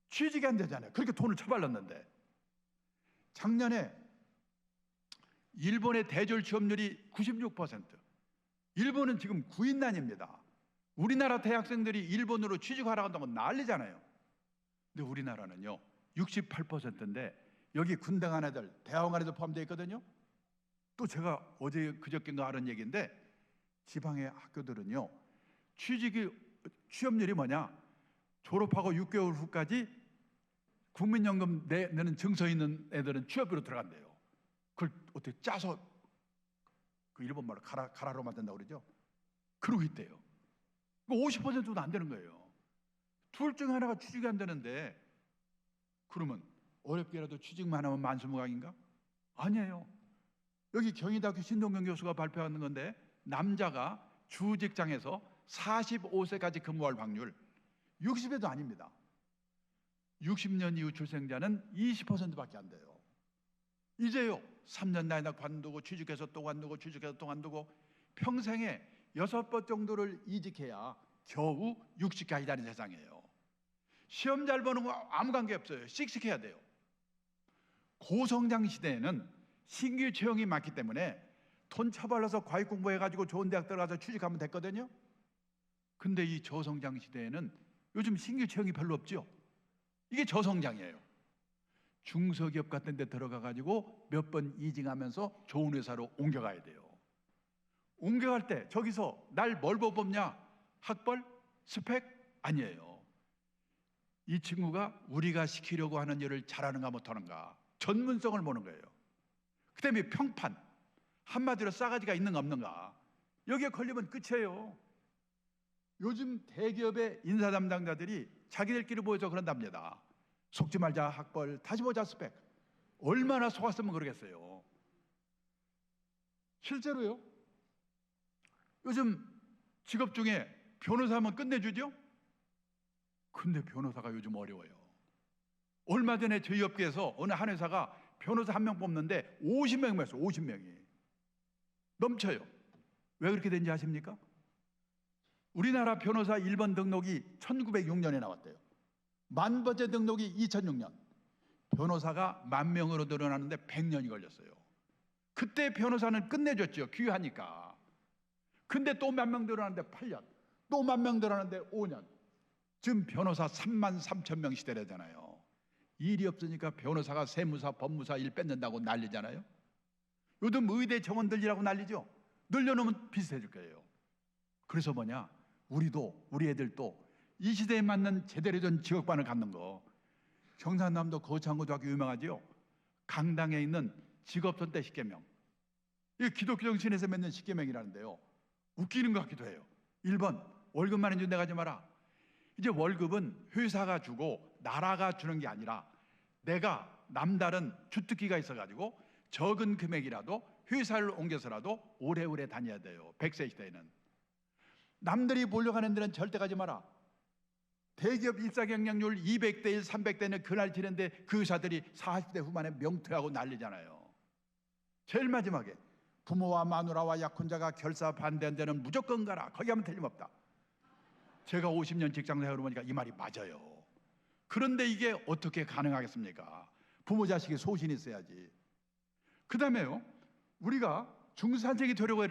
취직이 안 되잖아요. 그렇게 돈을 처발랐는데 작년에 일본의 대졸 취업률이 96%. 일본은 지금 구인난입니다. 우리나라 대학생들이 일본으로 취직하라고 한다고 난리잖아요. 근데 우리나라는요 68%인데 여기 군대 간 애들, 대학원 간 애들 포함되어 있거든요. 또 제가 어제 그저께인가 하는 얘기인데 지방의 학교들은요 취업률이 뭐냐, 졸업하고 6개월 후까지 국민연금 내는 증서 있는 애들은 취업으로 들어간대요. 그걸 어떻게 짜서 그 일본말로 가라로 만든다고 그러죠. 그러고 있대요. 50%도 안 되는 거예요. 둘 중에 하나가 취직이 안 되는데 그러면 어렵게라도 취직만 하면 만수무강인가? 아니에요. 여기 경희대학교 신동경 교수가 발표하는 건데 남자가 주 직장에서 45세까지 근무할 확률 60에도 아닙니다. 60년 이후 출생자는 20%밖에 안 돼요. 이제요 3년 나이나 관두고 취직해서 또 관두고 취직해서 또 관두고 평생에 6번 정도를 이직해야 겨우 60까지 다는 세상이에요. 시험 잘 보는 거 아무 관계 없어요. 씩씩해야 돼요. 고성장 시대에는 신규 채용이 많기 때문에 돈 처발라서 과외 공부해가지고 좋은 대학 들어가서 취직하면 됐거든요. 근데 이 저성장 시대에는 요즘 신규 채용이 별로 없죠. 이게 저성장이에요. 중소기업 같은 데 들어가가지고 몇 번 이직하면서 좋은 회사로 옮겨가야 돼요. 옮겨갈 때 저기서 날 뭘 뽑냐? 학벌? 스펙? 아니에요. 이 친구가 우리가 시키려고 하는 일을 잘하는가 못하는가, 전문성을 보는 거예요. 그 다음에 평판, 한마디로 싸가지가 있는가 없는가, 여기에 걸리면 끝이에요. 요즘 대기업의 인사 담당자들이 자기들끼리 모여서 그런답니다. 속지 말자 학벌, 다시 보자 스펙. 얼마나 속았으면 그러겠어요. 실제로요 요즘 직업 중에 변호사하면 끝내주죠? 근데 변호사가 요즘 어려워요. 얼마 전에 저희 업계에서 어느 한 회사가 변호사 한 명 뽑는데 50명이 모였어요. 50명이 넘쳐요. 왜 그렇게 된지 아십니까? 우리나라 변호사 1번 등록이 1906년에 나왔대요. 만 번째 등록이 2006년. 변호사가 10,000명으로 늘어나는데 100년이 걸렸어요. 그때 변호사는 끝내줬죠. 귀하니까. 근데 또 10,000명 늘어나는데 8년, 또 10,000명 늘어나는데 5년. 지금 변호사 33,000명 시대라잖아요. 일이 없으니까 변호사가 세무사, 법무사 일 뺏는다고 난리잖아요. 요즘 의대 정원들 일하고 난리죠. 늘려놓으면 비슷해질 거예요. 그래서 뭐냐, 우리도, 우리 애들도 이 시대에 맞는 제대로 된 직업관을 갖는 거. 경상남도 거창고등학교 유명하죠. 강당에 있는 직업선택 10계명. 이게 기독교 정신에서 맺는 10계명이라는데요. 웃기는 것 같기도 해요. 1번, 월급만 해준 데 가지 마라. 이제 월급은 회사가 주고 나라가 주는 게 아니라 내가 남다른 주특기가 있어가지고 적은 금액이라도 회사를 옮겨서라도 오래오래 다녀야 돼요. 100세 시대에는. 남들이 몰려가는 데는 절대 가지 마라. 대기업 입사경쟁률 200대 1, 300대는 그날 지는데 그 회사들이 40대 후반에 명퇴하고 난리잖아요. 제일 마지막에 부모와 마누라와 약혼자가 결사 반대한 데는 무조건 가라. 거기 가면 틀림없다. 제가 50년 직장생활을 보니까 이 말이 맞아요. 그런데 이게 어떻게 가능하겠습니까? 부모 자식이 소신이 있어야지. 그 다음에요, 우리가 중산층이 되려고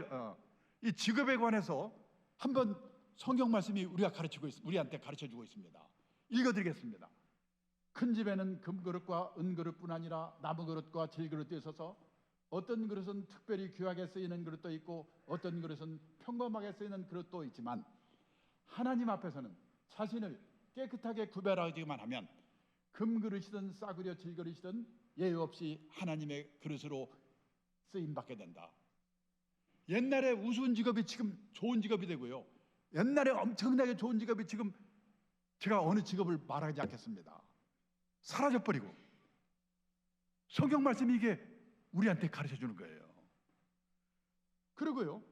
이 직업에 관해서 한번 성경 말씀이 우리한테 가르쳐주고 있습니다. 읽어드리겠습니다. 큰 집에는 금그릇과 은그릇뿐 아니라 나무그릇과 질그릇도 있어서 어떤 그릇은 특별히 귀하게 쓰이는 그릇도 있고 어떤 그릇은 평범하게 쓰이는 그릇도 있지만 하나님 앞에서는 자신을 깨끗하게 구별하기만 하면 금그릇이든 싸구려 질그릇이든 예외 없이 하나님의 그릇으로 쓰임받게 된다. 옛날에 우스운 직업이 지금 좋은 직업이 되고요, 옛날에 엄청나게 좋은 직업이 지금, 제가 어느 직업을 말하지 않겠습니다, 사라져버리고. 성경 말씀이 이게 우리한테 가르쳐주는 거예요. 그리고요,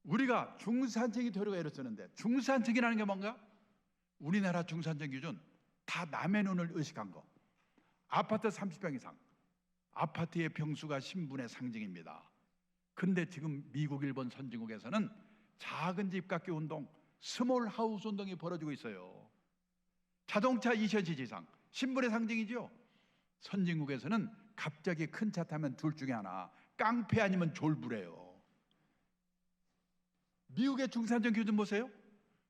우리가 중산층이 되려고 애를 쓰는데 중산층이라는 게 뭔가? 우리나라 중산층 기준 다 남의 눈을 의식한 거. 아파트 30평 이상, 아파트의 평수가 신분의 상징입니다. 근데 지금 미국, 일본 선진국에서는 작은 집 갖기 운동, 스몰 하우스 운동이 벌어지고 있어요. 자동차 2cc 이상, 신분의 상징이죠. 선진국에서는 갑자기 큰 차 타면 둘 중에 하나, 깡패 아니면 졸부래요. 미국의 중산층 기준 보세요.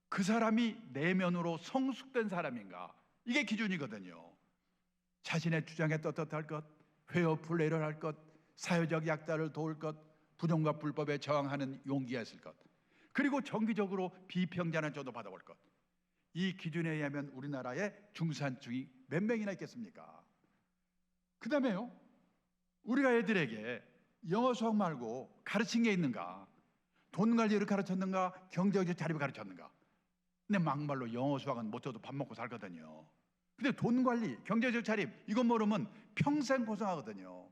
그 사람이 내면으로 성숙된 사람인가, 이게 기준이거든요. 자신의 주장에 떳떳할 것, 페어플레이를 할 것, 사회적 약자를 도울 것, 부정과 불법에 저항하는 용기가 있을 것, 그리고 정기적으로 비평자는 저도 받아볼 것. 이 기준에 의하면 우리나라의 중산층이 몇 명이나 있겠습니까? 그 다음에요, 우리가 애들에게 영어 수학 말고 가르친 게 있는가? 돈 관리를 가르쳤는가? 경제적 자립을 가르쳤는가? 근데 막말로 영어 수학은 못 줘도 밥 먹고 살거든요. 근데 돈 관리, 경제적 자립, 이것 모르면 평생 고생하거든요.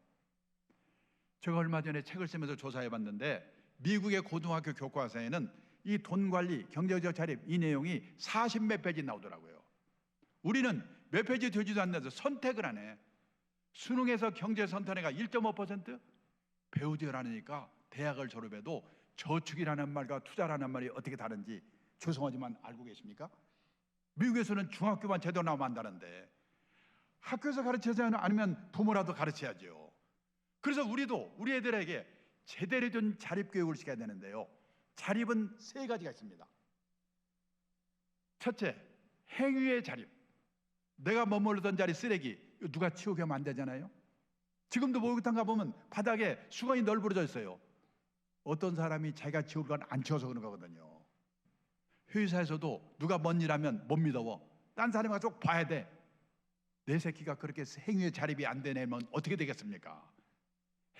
제가 얼마 전에 책을 쓰면서 조사해 봤는데, 미국의 고등학교 교과서에는 이 돈 관리, 경제적 자립, 이 내용이 40몇 페이지 나오더라고요. 우리는 몇 페이지 되지도 않는데서 선택을 안 해. 수능에서 경제 선택해가 1.5%? 배우질 않으니까 대학을 졸업해도 저축이라는 말과 투자라는 말이 어떻게 다른지 죄송하지만 알고 계십니까? 미국에서는 중학교만 제대로 나오면 안다는데, 학교에서 가르치지 않으면 부모라도 가르쳐야죠. 그래서 우리도 우리 애들에게 제대로 된 자립교육을 시켜야 되는데요, 자립은 세 가지가 있습니다. 첫째, 행위의 자립. 내가 머물렀던 자리 쓰레기, 이거 누가 치우게 하면 안 되잖아요. 지금도 목욕탕 가보면 바닥에 수건이 널브러져 있어요. 어떤 사람이 자기가 치울 건 안 치워서 그런 거거든요. 회사에서도 누가 뭔 일하면 못 믿어. 딴 사람이 가서 꼭 봐야 돼. 내 새끼가 그렇게 행위의 자립이 안 되면 어떻게 되겠습니까?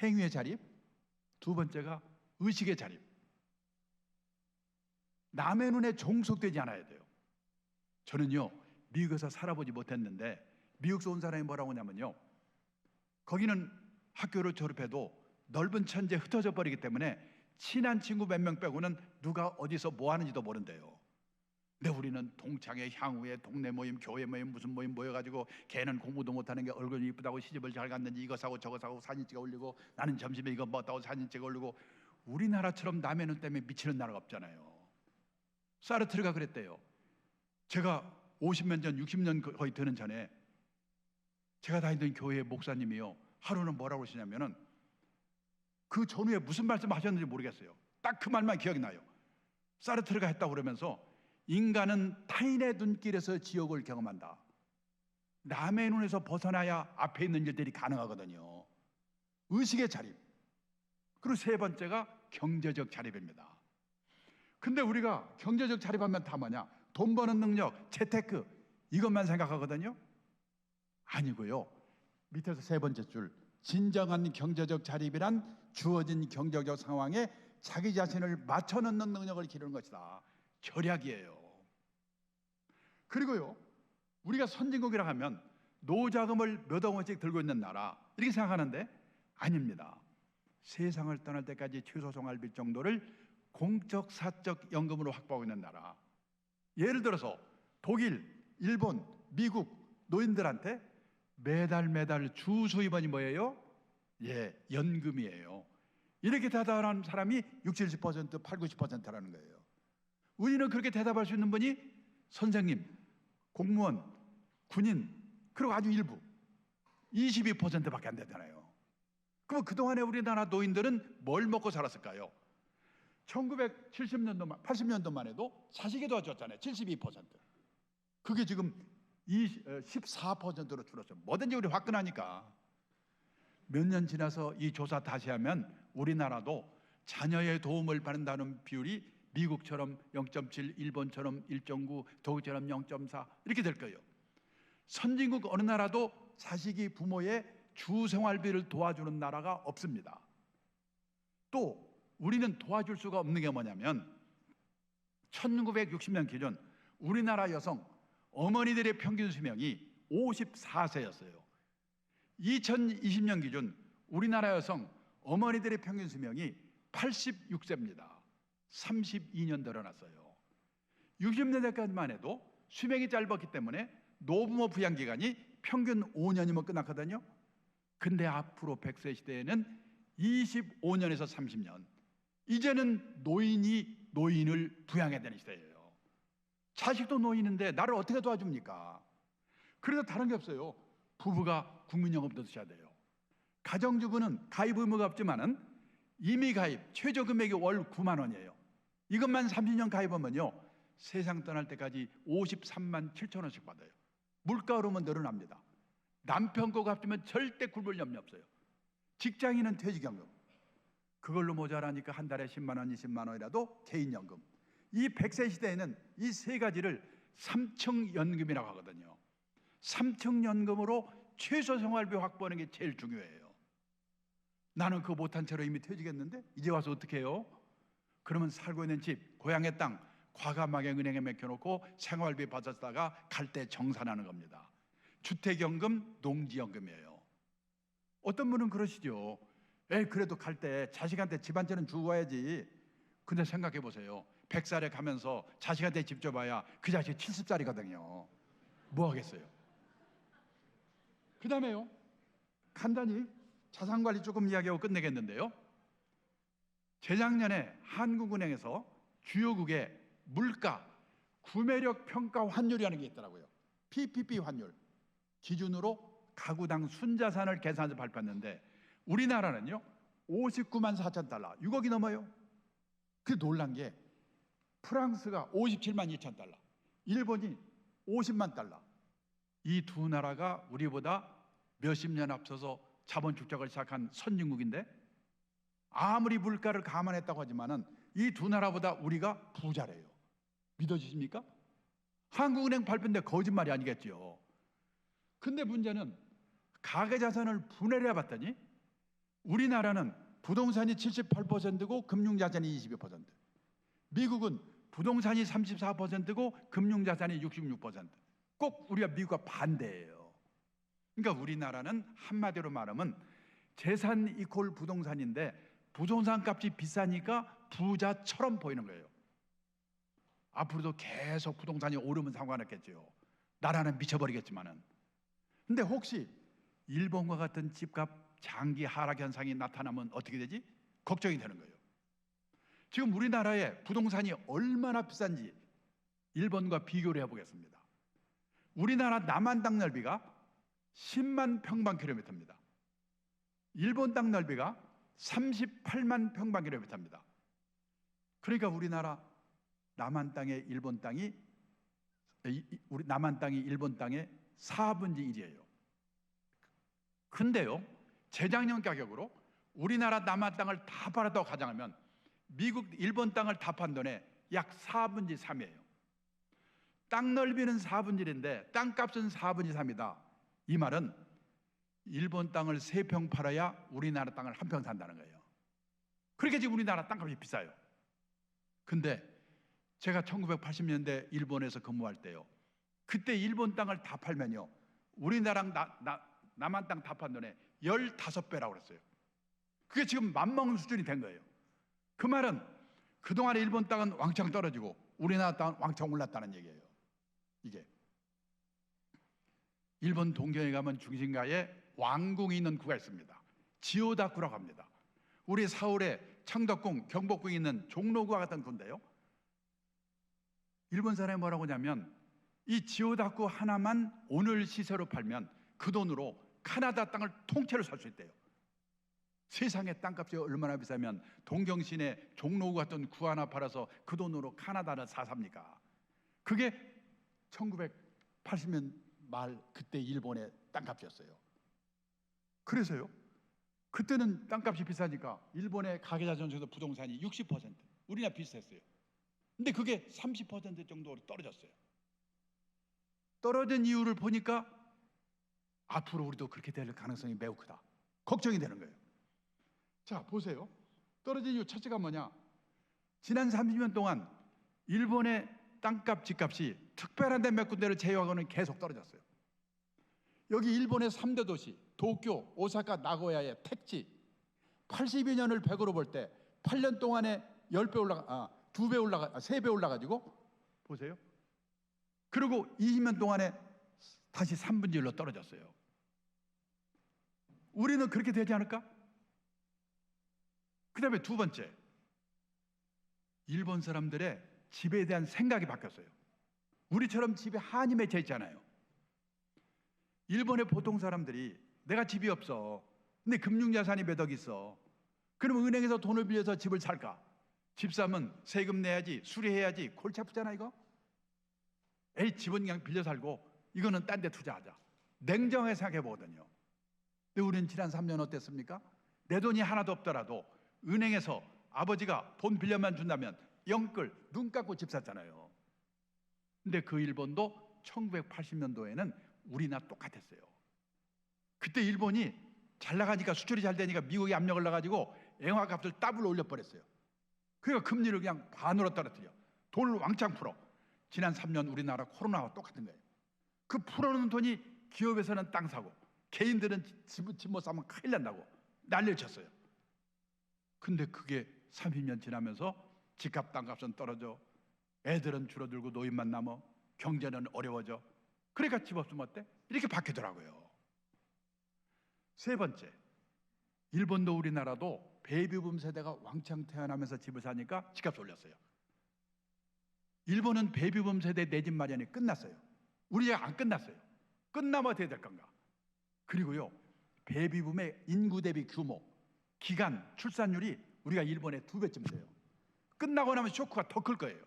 행위의 자립. 두 번째가 의식의 자립. 남의 눈에 종속되지 않아야 돼요. 저는요, 미국에서 살아보지 못했는데 미국에서 온 사람이 뭐라고 하냐면요, 거기는 학교를 졸업해도 넓은 천지에 흩어져 버리기 때문에 친한 친구 몇 명 빼고는 누가 어디서 뭐 하는지도 모른대요. 근데 우리는 동창회, 향후회, 동네 모임, 교회 모임, 무슨 모임 모여가지고 걔는 공부도 못하는 게 얼굴이 이쁘다고 시집을 잘 갔는지 이거 사고 저거 사고 사진 찍어 올리고, 나는 점심에 이거 먹었다고 사진 찍어 올리고. 우리나라처럼 남의 눈 때문에 미치는 나라가 없잖아요. 사르트르가 그랬대요. 제가 50년 전, 60년 거의 되는 전에 제가 다니던 교회 목사님이요, 하루는 뭐라고 하시냐면은, 그 전후에 무슨 말씀 하셨는지 모르겠어요. 딱 그 말만 기억이 나요. 사르트르가 했다고 그러면서, 인간은 타인의 눈길에서 지옥을 경험한다. 남의 눈에서 벗어나야 앞에 있는 일들이 가능하거든요. 의식의 자립. 그리고 세 번째가 경제적 자립입니다. 근데 우리가 경제적 자립하면 다 뭐냐? 돈 버는 능력, 재테크, 이것만 생각하거든요. 아니고요, 밑에서 세 번째 줄, 진정한 경제적 자립이란 주어진 경제적 상황에 자기 자신을 맞춰놓는 능력을 기르는 것이다. 절약이에요. 그리고요, 우리가 선진국이라 하면 노자금을 몇억 원씩 들고 있는 나라, 이렇게 생각하는데 아닙니다. 세상을 떠날 때까지 최소 생활비 정도를 공적 사적 연금으로 확보하고 있는 나라. 예를 들어서 독일, 일본, 미국 노인들한테 매달 주 수입원이 뭐예요? 연금이에요. 이렇게 대답하는 사람이 60, 70%, 80, 90%라는 거예요. 우리는 그렇게 대답할 수 있는 분이 선생님, 공무원, 군인, 그리고 아주 일부 22%밖에 안 되잖아요. 그럼 그동안에 우리나라 노인들은 뭘 먹고 살았을까요? 1970년도만, 80년도만 해도 자식이 도와줬잖아요. 72%. 그게 지금 14%로 줄었어요. 뭐든지 우리 화끈하니까. 몇 년 지나서 이 조사 다시 하면 우리나라도 자녀의 도움을 받는다는 비율이 미국처럼 0.7, 일본처럼 1.9, 독일처럼 0.4 이렇게 될 거예요. 선진국 어느 나라도 자식이 부모의 주 생활비를 도와주는 나라가 없습니다. 또 우리는 도와줄 수가 없는 게 뭐냐면, 1960년 기준 우리나라 여성 어머니들의 평균 수명이 54세였어요. 2020년 기준 우리나라 여성 어머니들의 평균 수명이 86세입니다. 32년 늘어났어요. 60년대까지만 해도 수명이 짧았기 때문에 노부모 부양 기간이 평균 5년이면 끝났거든요. 근데 앞으로 100세 시대에는 25년에서 30년, 이제는 노인이 노인을 부양해야 되는 시대예요. 자식도 노인인데 나를 어떻게 도와줍니까? 그래서 다른 게 없어요. 부부가 국민연금도 드셔야 돼요. 가정주부는 가입 의무가 없지만은 이미 가입 최저 금액이 월 9만 원이에요. 이것만 30년 가입하면요, 세상 떠날 때까지 53만 7천 원씩 받아요. 물가 오르면 늘어납니다. 남편 거 갚으면 절대 굶을 염려 없어요. 직장인은 퇴직연금, 그걸로 모자라니까 한 달에 10만 원, 20만 원이라도 개인연금. 이 100세 시대에는 이 세 가지를 삼층연금이라고 하거든요. 삼층연금으로 최소 생활비 확보하는 게 제일 중요해요. 나는 그거 못한 채로 이미 퇴직했는데 이제 와서 어떻게 해요? 그러면 살고 있는 집, 고향의 땅 과감하게 은행에 맡겨놓고 생활비 받았다가 갈 때 정산하는 겁니다. 주택연금, 농지연금이에요. 어떤 분은 그러시죠. 그래도 갈 때 자식한테 집 한 채는 주고 가야지. 근데 생각해 보세요. 100살에 가면서 자식한테 집 줘봐야 그 자식 70살이거든요. 뭐 하겠어요? 그 다음에요, 간단히 자산관리 조금 이야기하고 끝내겠는데요, 재작년에 한국은행에서 주요국의 물가 구매력 평가 환율이라는 게 있더라고요. PPP 환율 기준으로 가구당 순자산을 계산해서 발표했는데 우리나라는요 59만 4천 달러, 6억이 넘어요. 그 놀란 게 프랑스가 57만 2천 달러, 일본이 50만 달러. 이 두 나라가 우리보다 몇십 년 앞서서 자본 축적을 시작한 선진국인데 아무리 물가를 감안했다고 하지만은 이 두 나라보다 우리가 부자래요. 믿어지십니까? 한국은행 발표인데 거짓말이 아니겠죠. 근데 문제는 가계자산을 분해를 해봤더니 우리나라는 부동산이 78%고 금융자산이 22%, 미국은 부동산이 34%고 금융자산이 66%. 꼭 우리가 미국과 반대예요. 그러니까 우리나라는 한마디로 말하면 재산 이퀄 부동산인데 부동산 값이 비싸니까 부자처럼 보이는 거예요. 앞으로도 계속 부동산이 오르면 상관없겠죠. 나라는 미쳐버리겠지만은. 근데 혹시 일본과 같은 집값 장기 하락 현상이 나타나면 어떻게 되지? 걱정이 되는 거예요. 지금 우리나라의 부동산이 얼마나 비싼지 일본과 비교를 해보겠습니다. 우리나라 남한 땅 넓이가 10만 평방킬로미터입니다. 일본 땅 넓이가 38만 평방킬로미터입니다. 그러니까 우리나라 남한 땅의 일본 땅이 우리 남한 땅이 일본 땅의 4분의 1이에요. 근데요, 재작년 가격으로 우리나라 남한 땅을 다 팔았다고 가정하면 미국, 일본 땅을 다 판 돈에 약 4분의 3이에요. 땅 넓이는 4분의 1인데 땅값은 4분의 3이다. 이 말은 일본 땅을 3평 팔아야 우리나라 땅을 1평 산다는 거예요. 그렇게 지금 우리나라 땅값이 비싸요. 근데 제가 1980년대 일본에서 근무할 때요, 그때 일본 땅을 다 팔면요 우리나라랑 남한 땅 다 판 돈에 15배라고 그랬어요. 그게 지금 맘먹는 수준이 된 거예요. 그 말은 그동안에 일본 땅은 왕창 떨어지고 우리나라 땅은 왕창 올랐다는 얘기예요. 이게 일본 동경에 가면 중심가에 왕궁이 있는 구가 있습니다. 지오다쿠라고 합니다. 우리 서울에 창덕궁, 경복궁이 있는 종로구와 같은 구인데요, 일본 사람이 뭐라고 하냐면 이 지오다쿠 하나만 오늘 시세로 팔면 그 돈으로 카나다 땅을 통째로 살 수 있대요. 세상에 땅값이 얼마나 비싸면 동경 시내 종로구 같은 구 하나 팔아서 그 돈으로 카나다를 삽니까? 그게 1980년 말 그때 일본의 땅값이었어요. 그래서요, 그때는 땅값이 비싸니까 일본의 가계자산 중에서 부동산이 60%, 우리나라 비슷했어요. 근데 그게 30% 정도로 떨어졌어요. 떨어진 이유를 보니까 앞으로 우리도 그렇게 될 가능성이 매우 크다. 걱정이 되는 거예요. 자, 보세요. 떨어진 이유 첫째가 뭐냐? 지난 30년 동안 일본의 땅값, 집값이 특별한 데 몇 군데를 제외하고는 계속 떨어졌어요. 여기 일본의 3대 도시 도쿄, 오사카, 나고야의 택지 82년을 100으로 볼 때 8년 동안에 3배 올라가지고 보세요. 그리고 20년 동안에 다시 3분의 1로 떨어졌어요. 우리는 그렇게 되지 않을까? 그 다음에 두 번째, 일본 사람들의 집에 대한 생각이 바뀌었어요. 우리처럼 집에 한이 맺혀 있잖아요. 일본의 보통 사람들이 내가 집이 없어, 근데 금융자산이 몇 억 있어. 그럼 은행에서 돈을 빌려서 집을 살까? 집 사면 세금 내야지, 수리해야지. 골치 아프잖아 이거. 에이, 집은 그냥 빌려 살고 이거는 딴 데 투자하자. 냉정하게 생각해 보거든요. 근데 우리는 지난 3년 어땠습니까? 내 돈이 하나도 없더라도 은행에서 아버지가 돈 빌려만 준다면 영끌 눈 감고 집 샀잖아요. 근데 그 일본도 1980년도에는 우리나 똑같았어요. 그때 일본이 잘 나가니까, 수출이 잘 되니까 미국이 압력을 넣어가지고 엔화값을 더블로 올려버렸어요. 그러니까 금리를 그냥 반으로 떨어뜨려. 돈을 왕창 풀어. 지난 3년 우리나라 코로나와 똑같은 거예요. 그 풀어놓은 돈이 기업에서는 땅 사고 개인들은 집 못 사면 큰일 난다고 난리를 쳤어요. 근데 그게 30년 지나면서 집값 땅값은 떨어져, 애들은 줄어들고 노인만 남아, 경제는 어려워져. 그러니까 집 없으면 어때? 이렇게 바뀌더라고요. 세 번째, 일본도 우리나라도 베이비붐 세대가 왕창 태어나면서 집을 사니까 집값 올렸어요. 일본은 베이비붐 세대 내 집 마련이 끝났어요. 우리 안 끝났어요. 끝나면 어떻게 될 건가? 그리고요, 베이비붐의 인구 대비 규모, 기간, 출산율이 우리가 일본의 2배쯤 돼요. 끝나고 나면 쇼크가 더 클 거예요.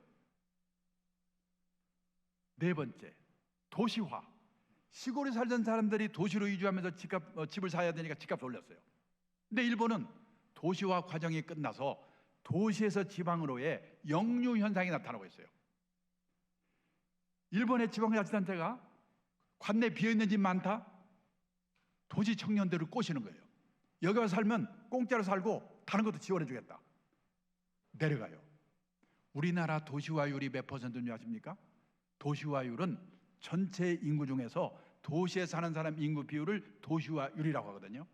네 번째, 도시화. 시골에 살던 사람들이 도시로 이주하면서 집을 사야 되니까 집값 올렸어요. 근데 일본은 도시화 과정이 끝나서 도시에서 지방으로의 역류 현상이 나타나고 있어요. 일본의 지방자치단체가 관내 비어있는 집 많다? 도시 청년들을 꼬시는 거예요. 여기 와서 살면 공짜로 살고 다른 것도 지원해 주겠다. 내려가요. 우리나라 도시화율이 몇 퍼센트인지 아십니까? 도시화율은 전체 인구 중에서 도시에 사는 사람 인구 비율을 도시화율이라고 하거든요.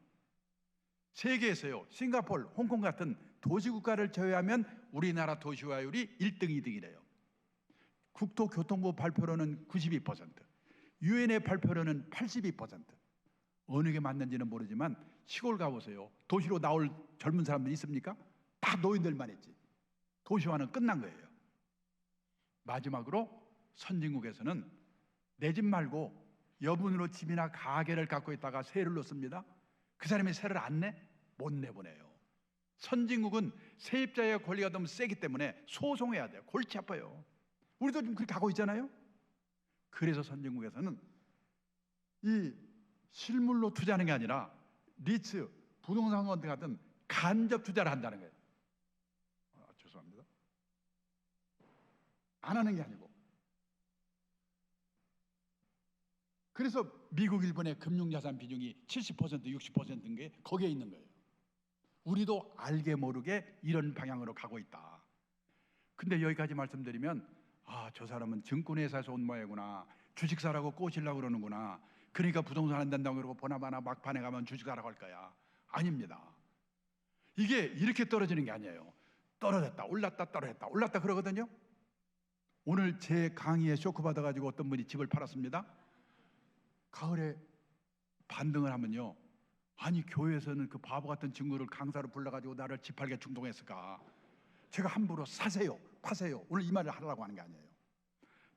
세계에서요, 싱가포르, 홍콩 같은 도시국가를 제외하면 우리나라 도시화율이 1등, 2등이래요. 국토교통부 발표로는 92%, 유엔의 발표로는 82%. 어느 게 맞는지는 모르지만 시골 가보세요. 도시로 나올 젊은 사람들 있습니까? 다 노인들만 있지. 도시화는 끝난 거예요. 마지막으로 선진국에서는 내 집 말고 여분으로 집이나 가게를 갖고 있다가 세를 넣습니다. 그 사람이 세를 안 내? 못 내보내요. 선진국은 세입자의 권리가 너무 세기 때문에 소송해야 돼요. 골치 아파요. 우리도 지금 그렇게 가고 있잖아요. 그래서 선진국에서는 이 실물로 투자하는 게 아니라 리츠, 부동산 같은 간접 투자를 한다는 거예요. 죄송합니다. 안 하는 게 아니고. 그래서 미국, 일본의 금융자산 비중이 70%, 60%인 게 거기에 있는 거예요. 우리도 알게 모르게 이런 방향으로 가고 있다. 근데 여기까지 말씀드리면, 저 사람은 증권회사에서 온 모양이구나, 주식 사라고 꼬시려고 그러는구나, 그러니까 부동산 안 된다고 그러고 보나마나 막판에 가면 주식 사라고 할 거야. 아닙니다. 이게 이렇게 떨어지는 게 아니에요. 떨어졌다 올랐다 떨어졌다 올랐다 그러거든요. 오늘 제 강의에 쇼크 받아가지고 어떤 분이 집을 팔았습니다. 가을에 반등을 하면요, 아니 교회에서는 그 바보 같은 친구를 강사로 불러가지고 나를 집 팔게 충동했을까? 제가 함부로 사세요, 파세요, 오늘 이 말을 하려고 하는 게 아니에요.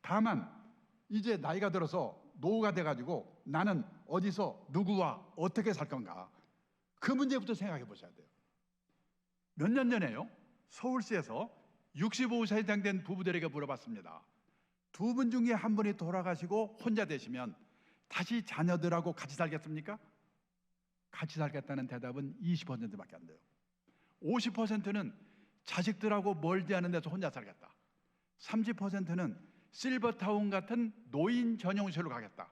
다만 이제 나이가 들어서 노후가 돼가지고 나는 어디서 누구와 어떻게 살 건가, 그 문제부터 생각해 보셔야 돼요. 몇 년 전에요, 서울시에서 65세 이상 된 부부들에게 물어봤습니다. 두 분 중에 한 분이 돌아가시고 혼자 되시면 다시 자녀들하고 같이 살겠습니까? 같이 살겠다는 대답은 20%밖에 안 돼요. 50%는 자식들하고 멀지 않은 데서 혼자 살겠다. 30%는 실버타운 같은 노인 전용시설로 가겠다.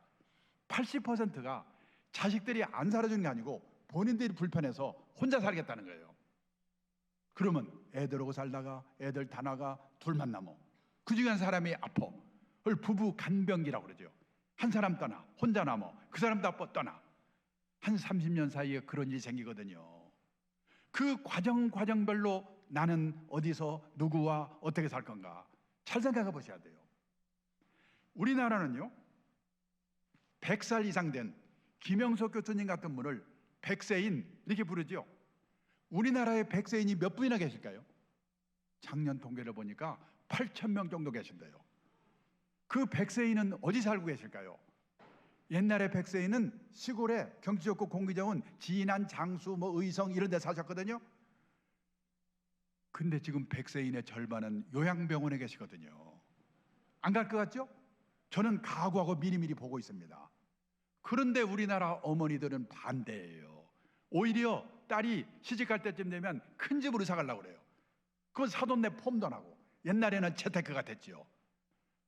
80%가 자식들이 안 살아주는 게 아니고 본인들이 불편해서 혼자 살겠다는 거예요. 그러면 애들하고 살다가 애들 다 나가 둘만 남어. 그 중에 한 사람이 아파. 그걸 부부 간병기라고 그러죠. 한 사람 떠나 혼자 남어. 그 사람도 아파 떠나. 한 30년 사이에 그런 일이 생기거든요. 그 과정별로 나는 어디서 누구와 어떻게 살 건가 잘 생각해 보셔야 돼요. 우리나라는요, 100살 이상 된 김영석 교수님 같은 분을 백세인 이렇게 부르죠. 우리나라에 100세인이 몇 분이나 계실까요? 작년 통계를 보니까 8,000명 정도 계신대요. 그 100세인은 어디 살고 계실까요? 옛날에 100세인은 시골에 경치 좋고 공기 좋은 진안, 장수, 의성 이런 데 사셨거든요. 근데 지금 100세인의 절반은 요양병원에 계시거든요. 안 갈 것 같죠? 저는 각오하고 미리미리 보고 있습니다. 그런데 우리나라 어머니들은 반대예요. 오히려 딸이 시집갈 때쯤 되면 큰 집으로 사가려고 그래요. 그건 사돈 내 폼도 나고. 옛날에는 재테크가 됐지요.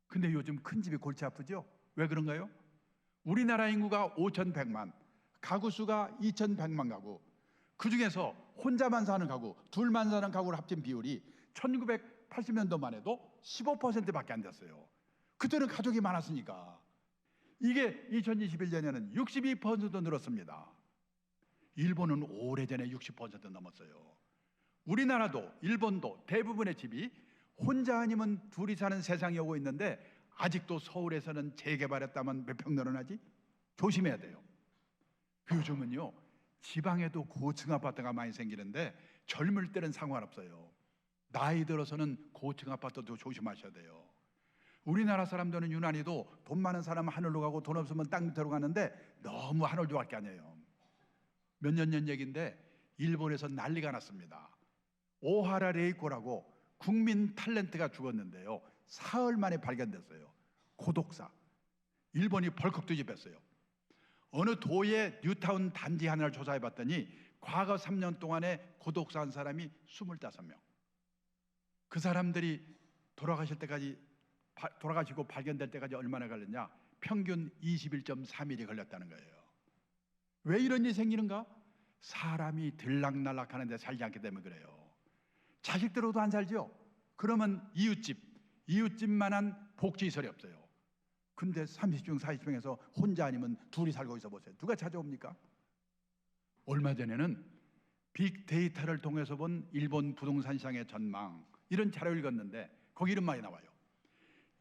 근데 요즘 큰 집이 골치 아프죠? 왜 그런가요? 우리나라 인구가 5,100만, 가구 수가 2,100만 가구, 그 중에서 혼자만 사는 가구, 둘만 사는 가구를 합친 비율이 1980년도만 해도 15%밖에 안 됐어요. 그때는 가족이 많았으니까. 이게 2021년에는 62% 늘었습니다. 일본은 오래전에 60% 넘었어요. 우리나라도 일본도 대부분의 집이 혼자 아니면 둘이 사는 세상이 오고 있는데 아직도 서울에서는 재개발했다면 몇 평 늘어나지? 조심해야 돼요. 요즘은요 지방에도 고층 아파트가 많이 생기는데 젊을 때는 상관없어요. 나이 들어서는 고층 아파트도 조심하셔야 돼요. 우리나라 사람들은 유난히도 돈 많은 사람은 하늘로 가고 돈 없으면 땅 밑으로 가는데 너무 하늘로 갈 게 아니에요. 몇 년 전 얘기인데 일본에서 난리가 났습니다. 오하라 레이코라고 국민 탤런트가 죽었는데요. 사흘 만에 발견됐어요. 고독사. 일본이 벌컥 뒤집혔어요. 어느 도의 뉴타운 단지 하나를 조사해봤더니 과거 3년 동안에 고독사한 사람이 25명. 그 사람들이 돌아가시고 발견될 때까지 얼마나 걸렸냐? 평균 21.3일이 걸렸다는 거예요. 왜 이런 일이 생기는가? 사람이 들락날락 하는데 살지 않기 때문에 그래요. 자식들로도 안 살죠? 그러면 이웃집만한 복지시설이 없어요. 근데 30중 40중에서 혼자 아니면 둘이 살고 있어 보세요. 누가 찾아옵니까? 얼마 전에는 빅데이터를 통해서 본 일본 부동산 시장의 전망 이런 자료를 읽었는데 거기 이런 말이 나와요.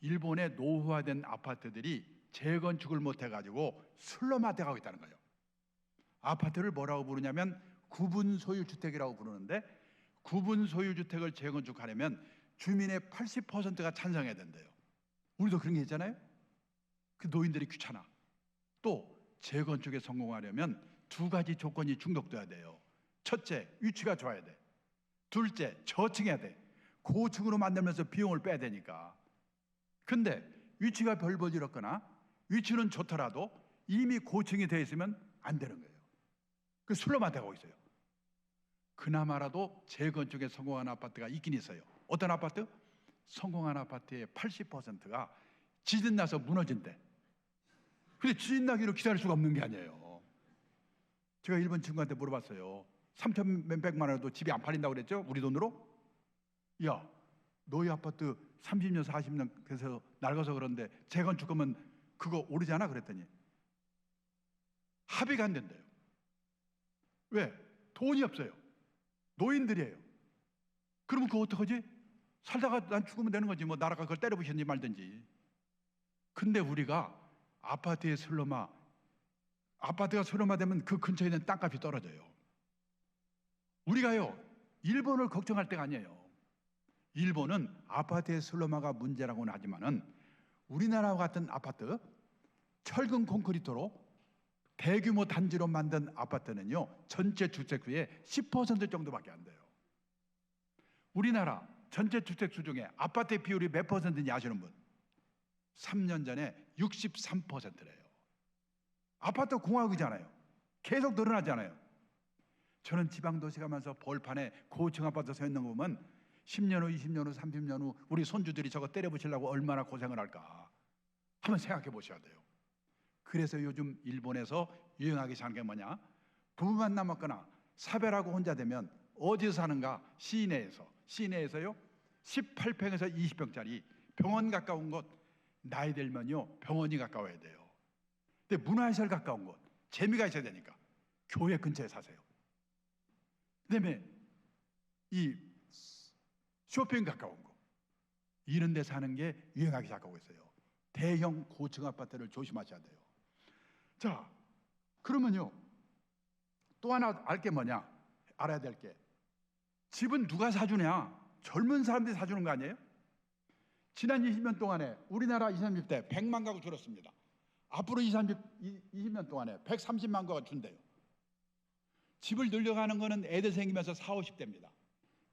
일본의 노후화된 아파트들이 재건축을 못해가지고 슬럼화돼 가고 있다는 거예요. 아파트를 뭐라고 부르냐면 구분 소유 주택이라고 부르는데 구분 소유 주택을 재건축하려면 주민의 80%가 찬성해야 된대요. 우리도 그런 게 있잖아요. 그 노인들이 귀찮아. 또 재건축에 성공하려면 두 가지 조건이 충족돼야 돼요. 첫째, 위치가 좋아야 돼. 둘째, 저층해야 돼. 고층으로 만들면서 비용을 빼야 되니까. 근데 위치가 벌벌이렇거나 위치는 좋더라도 이미 고층이 되어 있으면 안 되는 거예요. 그 슬럼화 되고 있어요. 그나마라도 재건축에 성공한 아파트가 있긴 있어요. 어떤 아파트? 성공한 아파트의 80%가 지진 나서 무너진대. 근데 지진 나기로 기다릴 수가 없는 게 아니에요. 제가 일본 친구한테 물어봤어요. 3천 몇백만 원도 집이 안 팔린다고 그랬죠? 우리 돈으로? 야, 너희 아파트 30년 40년 그래서 낡아서 그런데 재건축하면 그거 오르잖아 그랬더니 합의가 안 된대요. 왜? 돈이 없어요. 노인들이에요. 그러면 그거 어떡하지? 살다가 난 죽으면 되는 거지. 나라가 그걸 때려부시든지 말든지. 근데 우리가 아파트가 슬럼화되면 그 근처에 있는 땅값이 떨어져요. 우리가요 일본을 걱정할 때가 아니에요. 일본은 아파트의 슬럼화가 문제라고는 하지만은 우리나라와 같은 아파트, 철근 콘크리트로 대규모 단지로 만든 아파트는요 전체 주택수의 10% 정도밖에 안 돼요. 우리나라 전체 주택수 중에 아파트의 비율이 몇 퍼센트인지 아시는 분? 3년 전에 63%래요. 아파트 공화국이잖아요. 계속 늘어나잖아요. 저는 지방도시 가면서 벌판에 고층 아파트 서 있는 거 보면 10년 후, 20년 후, 30년 후 우리 손주들이 저거 때려부시려고 얼마나 고생을 할까 한번 생각해 보셔야 돼요. 그래서 요즘 일본에서 유행하기 시작한 게 뭐냐? 부부만 남았거나 사별하고 혼자 되면 어디서 사는가? 시내에서요 18평에서 20평짜리 병원 가까운 곳, 나이 들면요 병원이 가까워야 돼요. 근데 문화시설 가까운 곳, 재미가 있어야 되니까 교회 근처에 사세요. 그다음에 이 쇼핑 가까운 곳 이런 데 사는 게 유행하기 시작하고 있어요. 대형 고층 아파트를 조심하셔야 돼요. 자, 그러면요 또 하나 알아야 될 게 집은 누가 사주냐? 젊은 사람들이 사주는 거 아니에요? 지난 20년 동안에 우리나라 20, 30대 100만 가구 줄었습니다. 앞으로 20년 동안에 130만 가구가 준대요. 집을 늘려가는 거는 애들 생기면서 40, 50대입니다.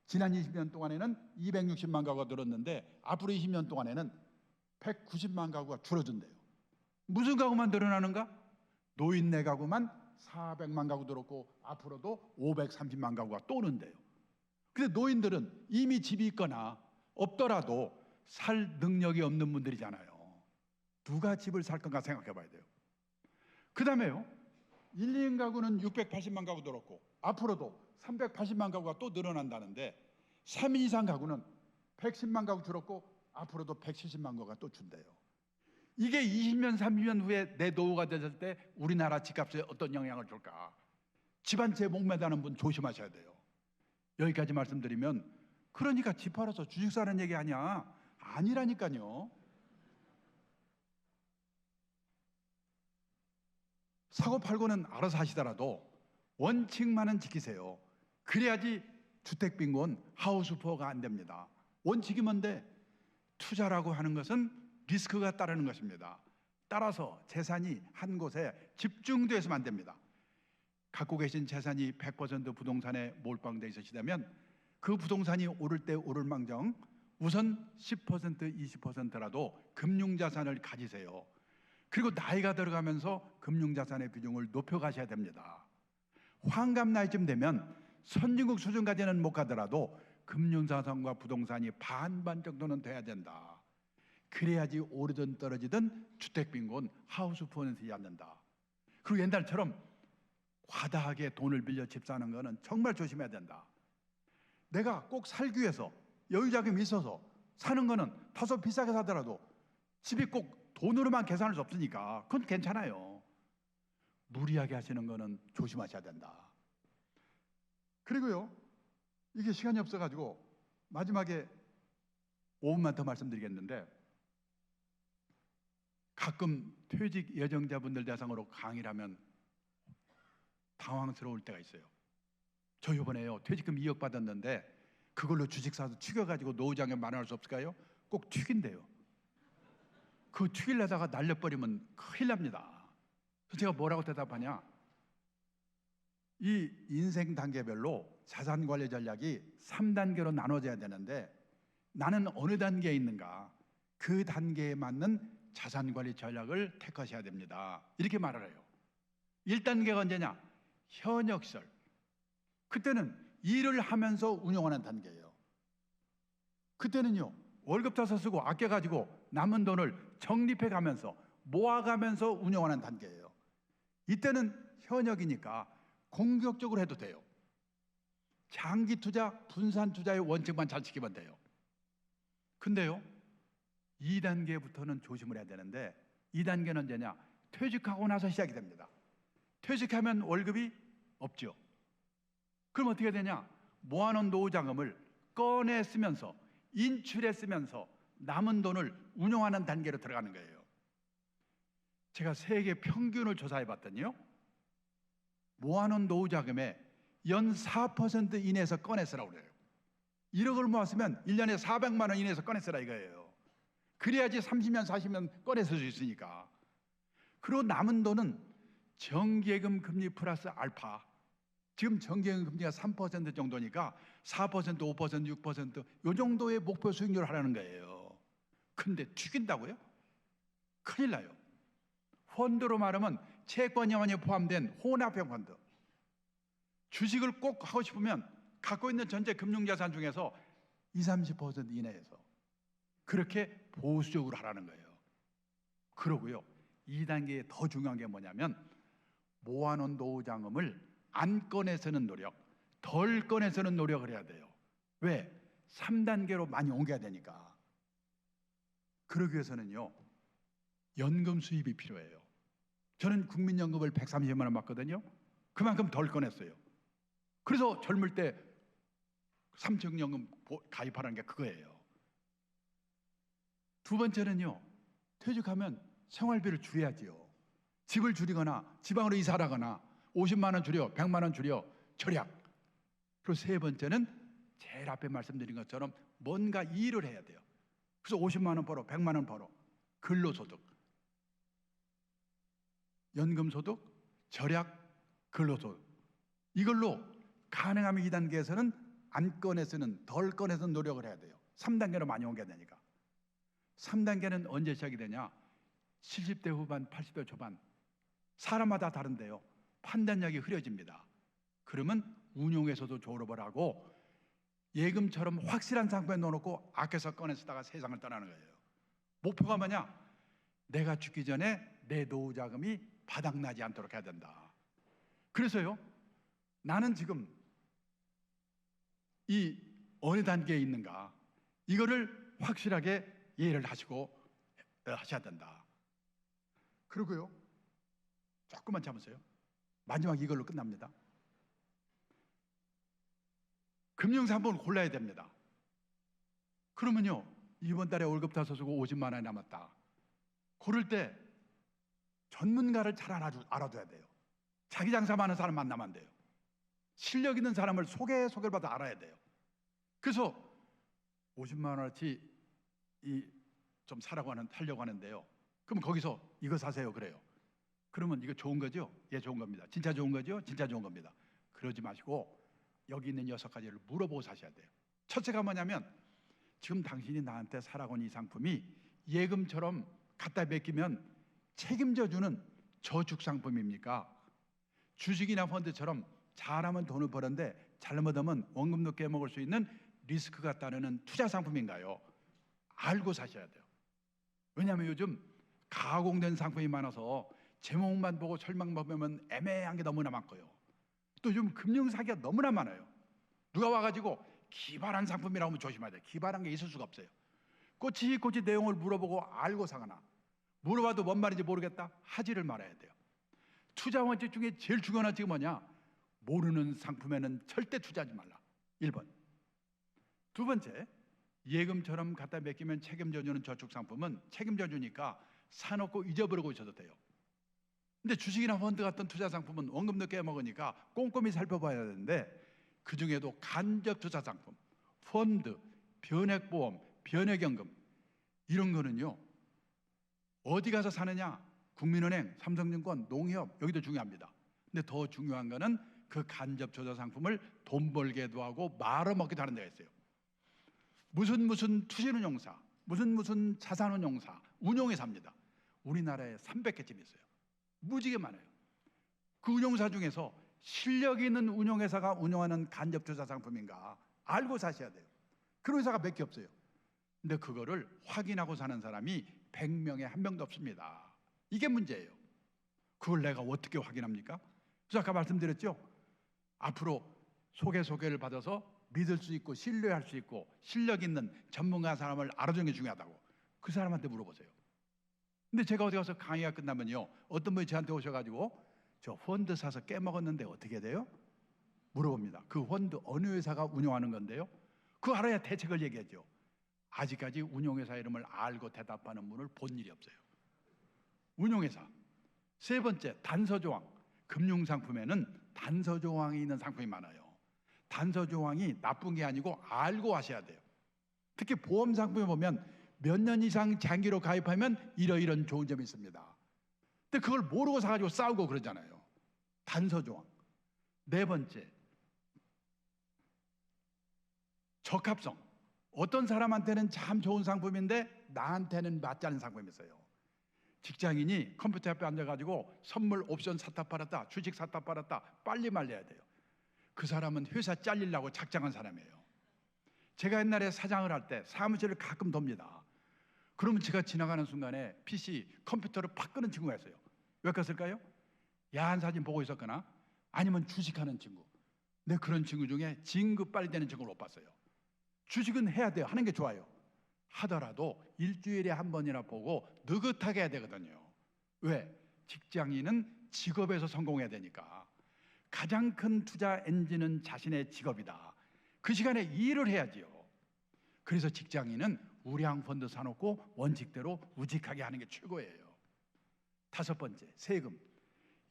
지난 20년 동안에는 260만 가구가 늘었는데 앞으로 20년 동안에는 190만 가구가 줄어든대요. 무슨 가구만 늘어나는가? 노인네 가구만 400만 가구 늘었고 앞으로도 530만 가구가 또 는데요. 근데 노인들은 이미 집이 있거나 없더라도 살 능력이 없는 분들이잖아요. 누가 집을 살 건가 생각해 봐야 돼요. 그 다음에요, 1, 2인 가구는 680만 가구 늘었고 앞으로도 380만 가구가 또 늘어난다는데 3인 이상 가구는 110만 가구 줄었고 앞으로도 170만 가구가 또 준대요. 이게 20년, 30년 후에 내 노후가 됐을 때 우리나라 집값에 어떤 영향을 줄까? 집 한 채 목매다는 분 조심하셔야 돼요. 여기까지 말씀드리면, 그러니까 집 팔아서 주식 사는 얘기 아니야. 아니라니까요. 사고 팔고는 알아서 하시더라도 원칙만은 지키세요. 그래야지 주택빈곤, 하우스푸어가 안 됩니다. 원칙이 뭔데? 투자라고 하는 것은 리스크가 따르는 것입니다. 따라서 재산이 한 곳에 집중돼서는 안 됩니다. 갖고 계신 재산이 100% 부동산에 몰빵되어 있으시다면 그 부동산이 오를 때 오를 망정 우선 10%, 20%라도 금융자산을 가지세요. 그리고 나이가 들어가면서 금융자산의 비중을 높여가셔야 됩니다. 환갑 나이쯤 되면 선진국 수준까지는 못 가더라도 금융자산과 부동산이 반반 정도는 돼야 된다. 그래야지 오르든 떨어지든 주택빈곤, 하우스푸어는 되지 않는다. 그리고 옛날처럼 과다하게 돈을 빌려 집 사는 거는 정말 조심해야 된다. 내가 꼭 살기 위해서 여유자금이 있어서 사는 거는 다소 비싸게 사더라도 집이 꼭 돈으로만 계산할 수 없으니까 그건 괜찮아요. 무리하게 하시는 거는 조심하셔야 된다. 그리고요, 이게 시간이 없어가지고 마지막에 5분만 더 말씀드리겠는데, 가끔 퇴직 예정자분들 대상으로 강의를 하면 당황스러울 때가 있어요. 저 이번에요 퇴직금 2억 받았는데 그걸로 주식 사서 튀겨가지고 노후장에 마련할 수 없을까요? 꼭 튀긴대요. 그 튀기려다가 날려버리면 큰일 납니다. 그래서 제가 뭐라고 대답하냐, 이 인생 단계별로 자산관리 전략이 3단계로 나눠져야 되는데 나는 어느 단계에 있는가, 그 단계에 맞는 자산관리 전략을 택하셔야 됩니다. 이렇게 말을 해요. 1단계가 언제냐? 현역 시절. 그때는 일을 하면서 운영하는 단계예요. 그때는요, 월급 타서 쓰고 아껴가지고 남은 돈을 적립해 가면서 모아가면서 운영하는 단계예요. 이때는 현역이니까 공격적으로 해도 돼요. 장기 투자, 분산 투자의 원칙만 잘 지키면 돼요. 근데요, 2단계부터는 조심을 해야 되는데, 2단계는 언제냐? 퇴직하고 나서 시작이 됩니다. 퇴직하면 월급이 없죠. 그럼 어떻게 되냐? 모아놓은 노후자금을 꺼내 쓰면서 인출해 쓰면서 남은 돈을 운용하는 단계로 들어가는 거예요. 제가 세계 평균을 조사해 봤더니요, 모아놓은 노후자금의 연 4% 이내에서 꺼내 쓰라고 그래요. 1억을 모았으면 1년에 400만 원 이내에서 꺼내 쓰라 이거예요. 그래야지 30년, 40년 꺼내 쓸 수 있으니까. 그리고 남은 돈은 정기예금 금리 플러스 알파. 지금 정기예금 금리가 3% 정도니까 4%, 5%, 6% 이 정도의 목표 수익률을 하라는 거예요. 근데 튀긴다고요? 큰일 나요. 펀드로 말하면 채권 영환이 포함된 혼합형 펀드. 주식을 꼭 하고 싶으면 갖고 있는 전체 금융자산 중에서 20, 30% 이내에서 그렇게 보수적으로 하라는 거예요. 그러고요, 2단계에 더 중요한 게 뭐냐면 모아놓은 노후자금을 안 꺼내서는 노력, 덜 꺼내서는 노력을 해야 돼요. 왜? 3단계로 많이 옮겨야 되니까. 그러기 위해서는요, 연금 수입이 필요해요. 저는 국민연금을 130만 원 받거든요. 그만큼 덜 꺼냈어요. 그래서 젊을 때 삼층연금 가입하라는 게 그거예요. 두 번째는요, 퇴직하면 생활비를 줄여야지요. 집을 줄이거나 지방으로 이사하거나 50만 원 줄여, 100만 원 줄여, 절약. 그리고 세 번째는 제일 앞에 말씀드린 것처럼 뭔가 일을 해야 돼요. 그래서 50만 원 벌어, 100만 원 벌어. 근로소득. 연금소득, 절약, 근로소득, 이걸로 가능하면 2단계에서는 안 꺼내서는 덜 꺼내서 노력을 해야 돼요. 3단계로 많이 옮겨야 되니까. 3단계는 언제 시작이 되냐? 70대 후반, 80대 초반. 사람마다 다른데요, 판단력이 흐려집니다. 그러면 운용에서도 졸업을 하고 예금처럼 확실한 상품에 넣어놓고 아껴서 꺼내서다가 세상을 떠나는 거예요. 목표가 뭐냐? 내가 죽기 전에 내 노후 자금이 바닥나지 않도록 해야 된다. 그래서요, 나는 지금 이 어느 단계에 있는가, 이거를 확실하게 이해를 하시고 하셔야 된다. 그리고요, 조금만 참으세요. 마지막 이걸로 끝납니다. 금융상품을 골라야 됩니다. 그러면요, 이번 달에 월급 다 써주고 50만 원이 남았다. 고를 때 전문가를 잘 알아둬야 돼요. 자기 장사 많은 사람 만나면 안 돼요. 실력 있는 사람을 소개를 받아 알아야 돼요. 그래서 50만 원어치 좀 하려고 하는데요. 그럼 거기서 이거 사세요 그래요. 그러면 이거 좋은 거죠? 예, 좋은 겁니다. 진짜 좋은 거죠? 진짜 좋은 겁니다. 그러지 마시고 여기 있는 6가지를 물어보고 사셔야 돼요. 첫째가 뭐냐면, 지금 당신이 나한테 사라고 온 이 상품이 예금처럼 갖다 맡기면 책임져주는 저축상품입니까? 주식이나 펀드처럼 잘하면 돈을 버는데 잘못하면 원금도 깨먹을 수 있는 리스크가 따르는 투자상품인가요? 알고 사셔야 돼요. 왜냐하면 요즘 가공된 상품이 많아서 제목만 보고 설명만 보면 애매한 게 너무나 많고요. 또 요즘 금융사기가 너무나 많아요. 누가 와가지고 기발한 상품이라고 하면 조심해야 돼요. 기발한 게 있을 수가 없어요. 꼬치꼬치 내용을 물어보고 알고 사거나, 물어봐도 뭔 말인지 모르겠다 하지를 말아야 돼요. 투자 원칙 중에 제일 중요한 원칙이 뭐냐? 모르는 상품에는 절대 투자하지 말라. 1번. 두 번째, 예금처럼 갖다 맡기면 책임져주는 저축상품은 책임져주니까 사놓고 잊어버리고 있어도 돼요. 근데 주식이나 펀드 같은 투자상품은 원금도 깨먹으니까 꼼꼼히 살펴봐야 되는데, 그 중에도 간접 투자상품, 펀드, 변액보험, 변액연금, 이런 거는요, 어디 가서 사느냐? 국민은행, 삼성증권, 농협, 여기도 중요합니다. 근데 더 중요한 거는 그 간접 투자상품을 돈 벌게도 하고 말아먹기도 하는 데가 있어요. 무슨 투신운용사, 무슨 자산운용사, 운용회사입니다. 우리나라에 300개쯤 있어요. 무지개 많아요. 그 운용사 중에서 실력 있는 운용회사가 운영하는 간접투자상품인가 알고 사셔야 돼요. 그런 회사가 몇 개 없어요. 근데 그거를 확인하고 사는 사람이 100명에 1명도 없습니다. 이게 문제예요. 그걸 내가 어떻게 확인합니까? 그래서 아까 말씀드렸죠, 앞으로 소개를 받아서 믿을 수 있고 신뢰할 수 있고 실력 있는 전문가 사람을 알아주는 게 중요하다고. 그 사람한테 물어보세요. 근데 제가 어디 가서 강의가 끝나면요, 어떤 분이 저한테 오셔가지고 저 펀드 사서 깨먹었는데 어떻게 돼요? 물어봅니다. 그 펀드 어느 회사가 운영하는 건데요? 그거 알아야 대책을 얘기하죠. 아직까지 운용회사 이름을 알고 대답하는 분을 본 일이 없어요. 운용회사. 세 번째, 단서조항. 금융상품에는 단서조항이 있는 상품이 많아요. 단서조항이 나쁜 게 아니고 알고 하셔야 돼요. 특히 보험상품에 보면 몇 년 이상 장기로 가입하면 이런 좋은 점이 있습니다. 근데 그걸 모르고 사가지고 싸우고 그러잖아요. 단서조항. 네 번째, 적합성. 어떤 사람한테는 참 좋은 상품인데 나한테는 맞지 않는 상품이 있어요. 직장인이 컴퓨터 앞에 앉아가지고 선물 옵션 샀다 팔았다, 주식 샀다 팔았다 빨리 말려야 돼요. 그 사람은 회사 잘리려고 작정한 사람이에요. 제가 옛날에 사장을 할 때 사무실을 가끔 돕니다. 그러면 제가 지나가는 순간에 PC, 컴퓨터를 팍 끄는 친구가 있어요. 왜 껐을까요? 야한 사진 보고 있었거나 아니면 주식하는 친구. 근데 그런 친구 중에 진급 빨리 되는 친구를 못 봤어요. 주식은 해야 돼요. 하는 게 좋아요. 하더라도 일주일에 한 번이나 보고 느긋하게 해야 되거든요. 왜? 직장인은 직업에서 성공해야 되니까. 가장 큰 투자 엔진은 자신의 직업이다. 그 시간에 일을 해야지요. 그래서 직장인은 우량 펀드 사놓고 원칙대로 우직하게 하는 게 최고예요. 다섯 번째, 세금.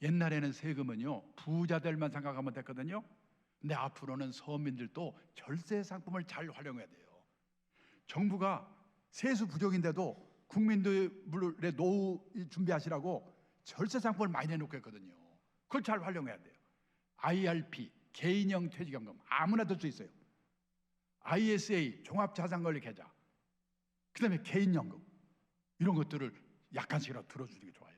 옛날에는 세금은요, 부자들만 생각하면 됐거든요. 근데 앞으로는 서민들도 절세 상품을 잘 활용해야 돼요. 정부가 세수 부족인데도 국민들의 노후 준비하시라고 절세 상품을 많이 내놓고 있거든요. 그걸 잘 활용해야 돼요. IRP, 개인형 퇴직연금 아무나 들 수 있어요. ISA, 종합자산관리 계좌, 그 다음에 개인연금, 이런 것들을 약간씩이라도 들어주는 게 좋아요.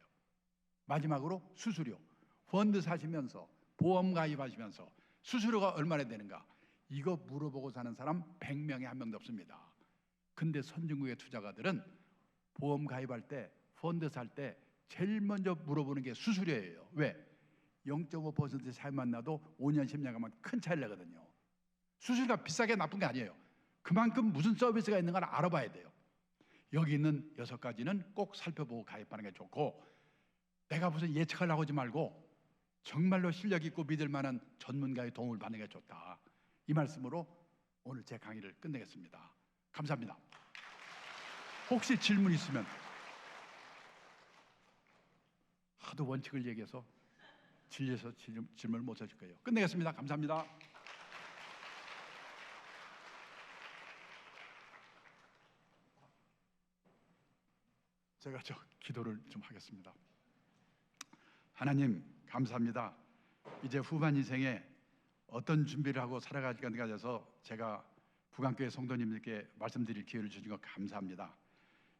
마지막으로 수수료, 펀드 사시면서 보험 가입하시면서 수수료가 얼마나 되는가, 이거 물어보고 사는 사람 100명에 한 명도 없습니다. 근데 선진국의 투자가들은 보험 가입할 때, 펀드 살 때 제일 먼저 물어보는 게 수수료예요. 왜? 0.5% 차이만 나도 5년 10년 가면 큰 차이를 내거든요. 수수료가 비싸게 나쁜 게 아니에요. 그만큼 무슨 서비스가 있는가를 알아봐야 돼요. 여기 있는 6가지는 꼭 살펴보고 가입하는 게 좋고, 내가 무슨 예측하려고 하지 말고 정말로 실력 있고 믿을 만한 전문가의 도움을 받는 게 좋다. 이 말씀으로 오늘 제 강의를 끝내겠습니다. 감사합니다. 혹시 질문 있으면, 하도 원칙을 얘기해서 질려서 질문을 못 하실 거예요. 끝내겠습니다. 감사합니다. 제가 기도를 좀 하겠습니다. 하나님 감사합니다. 이제 후반 인생에 어떤 준비를 하고 살아가야 건가에 대해서 제가 북한교회 성도님들께 말씀드릴 기회를 주신 것 감사합니다.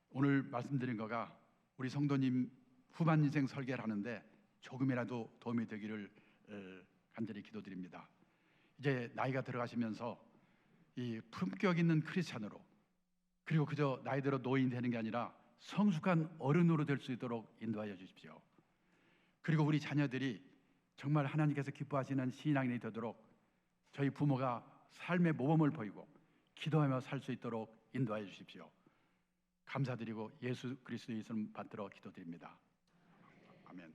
오늘 말씀드린 거가 우리 성도님 후반 인생 설계를 하는데 조금이라도 도움이 되기를 간절히 기도드립니다. 이제 나이가 들어가시면서 이 품격 있는 크리스찬으로, 그리고 그저 나이 들어 노인 되는 게 아니라 성숙한 어른으로 될 수 있도록 인도하여 주십시오. 그리고 우리 자녀들이 정말 하나님께서 기뻐하시는 신앙인이 되도록 저희 부모가 삶의 모범을 보이고 기도하며 살 수 있도록 인도하여 주십시오. 감사드리고 예수 그리스도의 이름 받들어 기도드립니다. 아멘.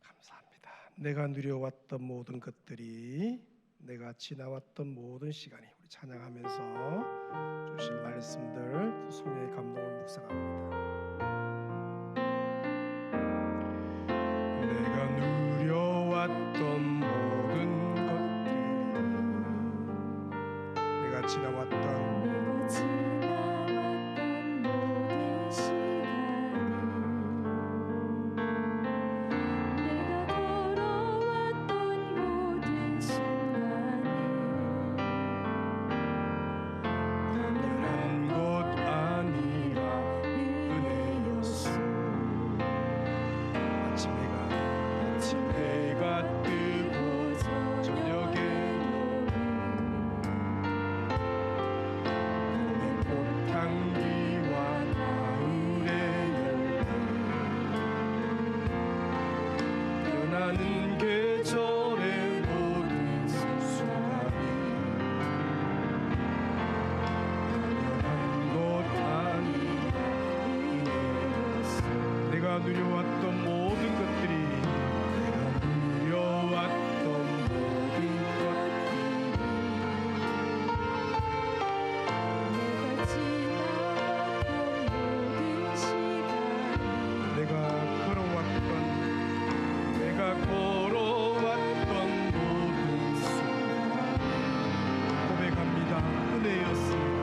감사합니다. 내가 누려왔던 모든 것들이, 내가 지나왔던 모든 시간이, 우리 찬양하면서 주신 말씀들 성령의 감동을 묵상합니다. 내가 누려왔던 모든 것들, 내가 지나왔던 누려왔던 모든 것들이, 내가 누려왔던 모든 것들이, 내가 지나왔던 모든 시간, 내가 걸어왔던 모든 순간, 고백합니다. 은혜였습니다.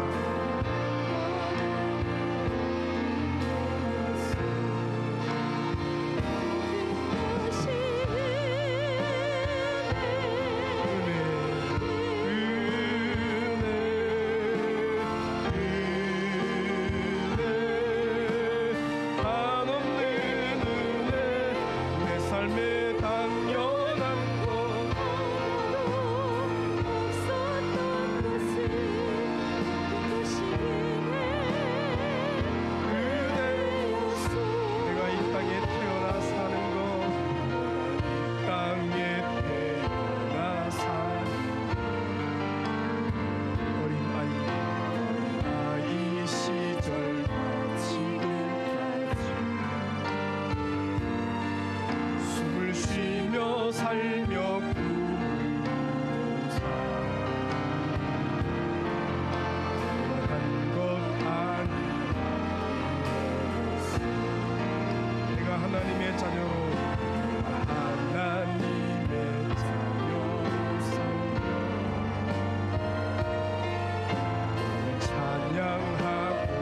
찬양하고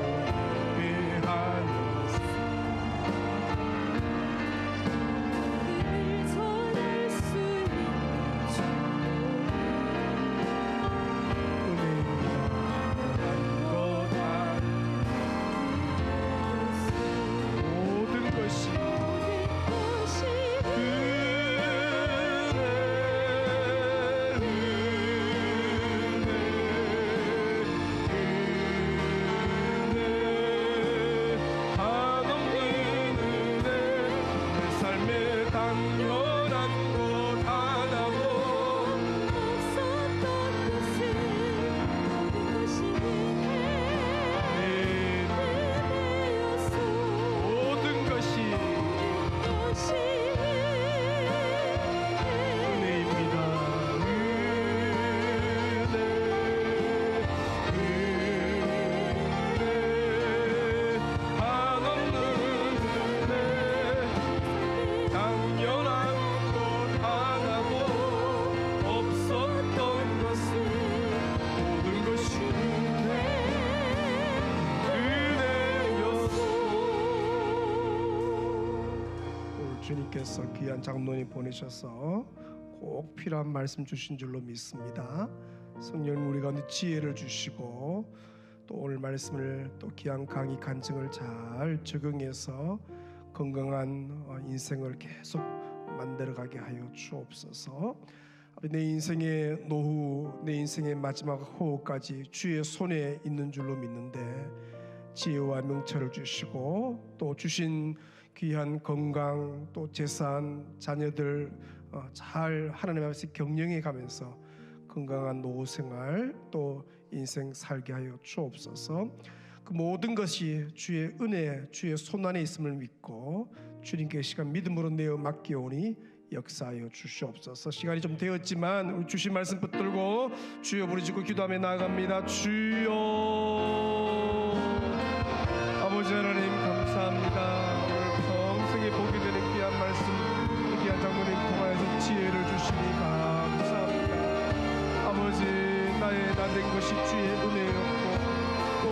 예배하는 주님께서 귀한 장로님 보내셔서 꼭 필요한 말씀 주신 줄로 믿습니다. 성령님 우리 가운데 지혜를 주시고 또 오늘 말씀을 또 귀한 강의 간증을 잘 적용해서 건강한 인생을 계속 만들어가게 하여 주옵소서. 내 인생의 노후, 내 인생의 마지막 호흡까지 주의 손에 있는 줄로 믿는데 지혜와 명철을 주시고 또 주신 귀한 건강 또 재산 자녀들 잘 하나님 앞에서 경영해 가면서 건강한 노후 생활 또 인생 살게 하여 주옵소서. 그 모든 것이 주의 은혜 주의 손안에 있음을 믿고 주님께 시간 믿음으로 내어 맡기오니 역사하여 주시옵소서. 시간이 좀 되었지만 우리 주신 말씀 붙들고 주여 부르짖고 기도하며 나아갑니다. 주여. 아버지 하나님 감사합니다. 오늘 평생에 보게 되는 귀한 말씀 귀한 장로님 통하여서 지혜를 주시니 감사합니다. 아버지 나의 나된 것이 주의 은혜였고 또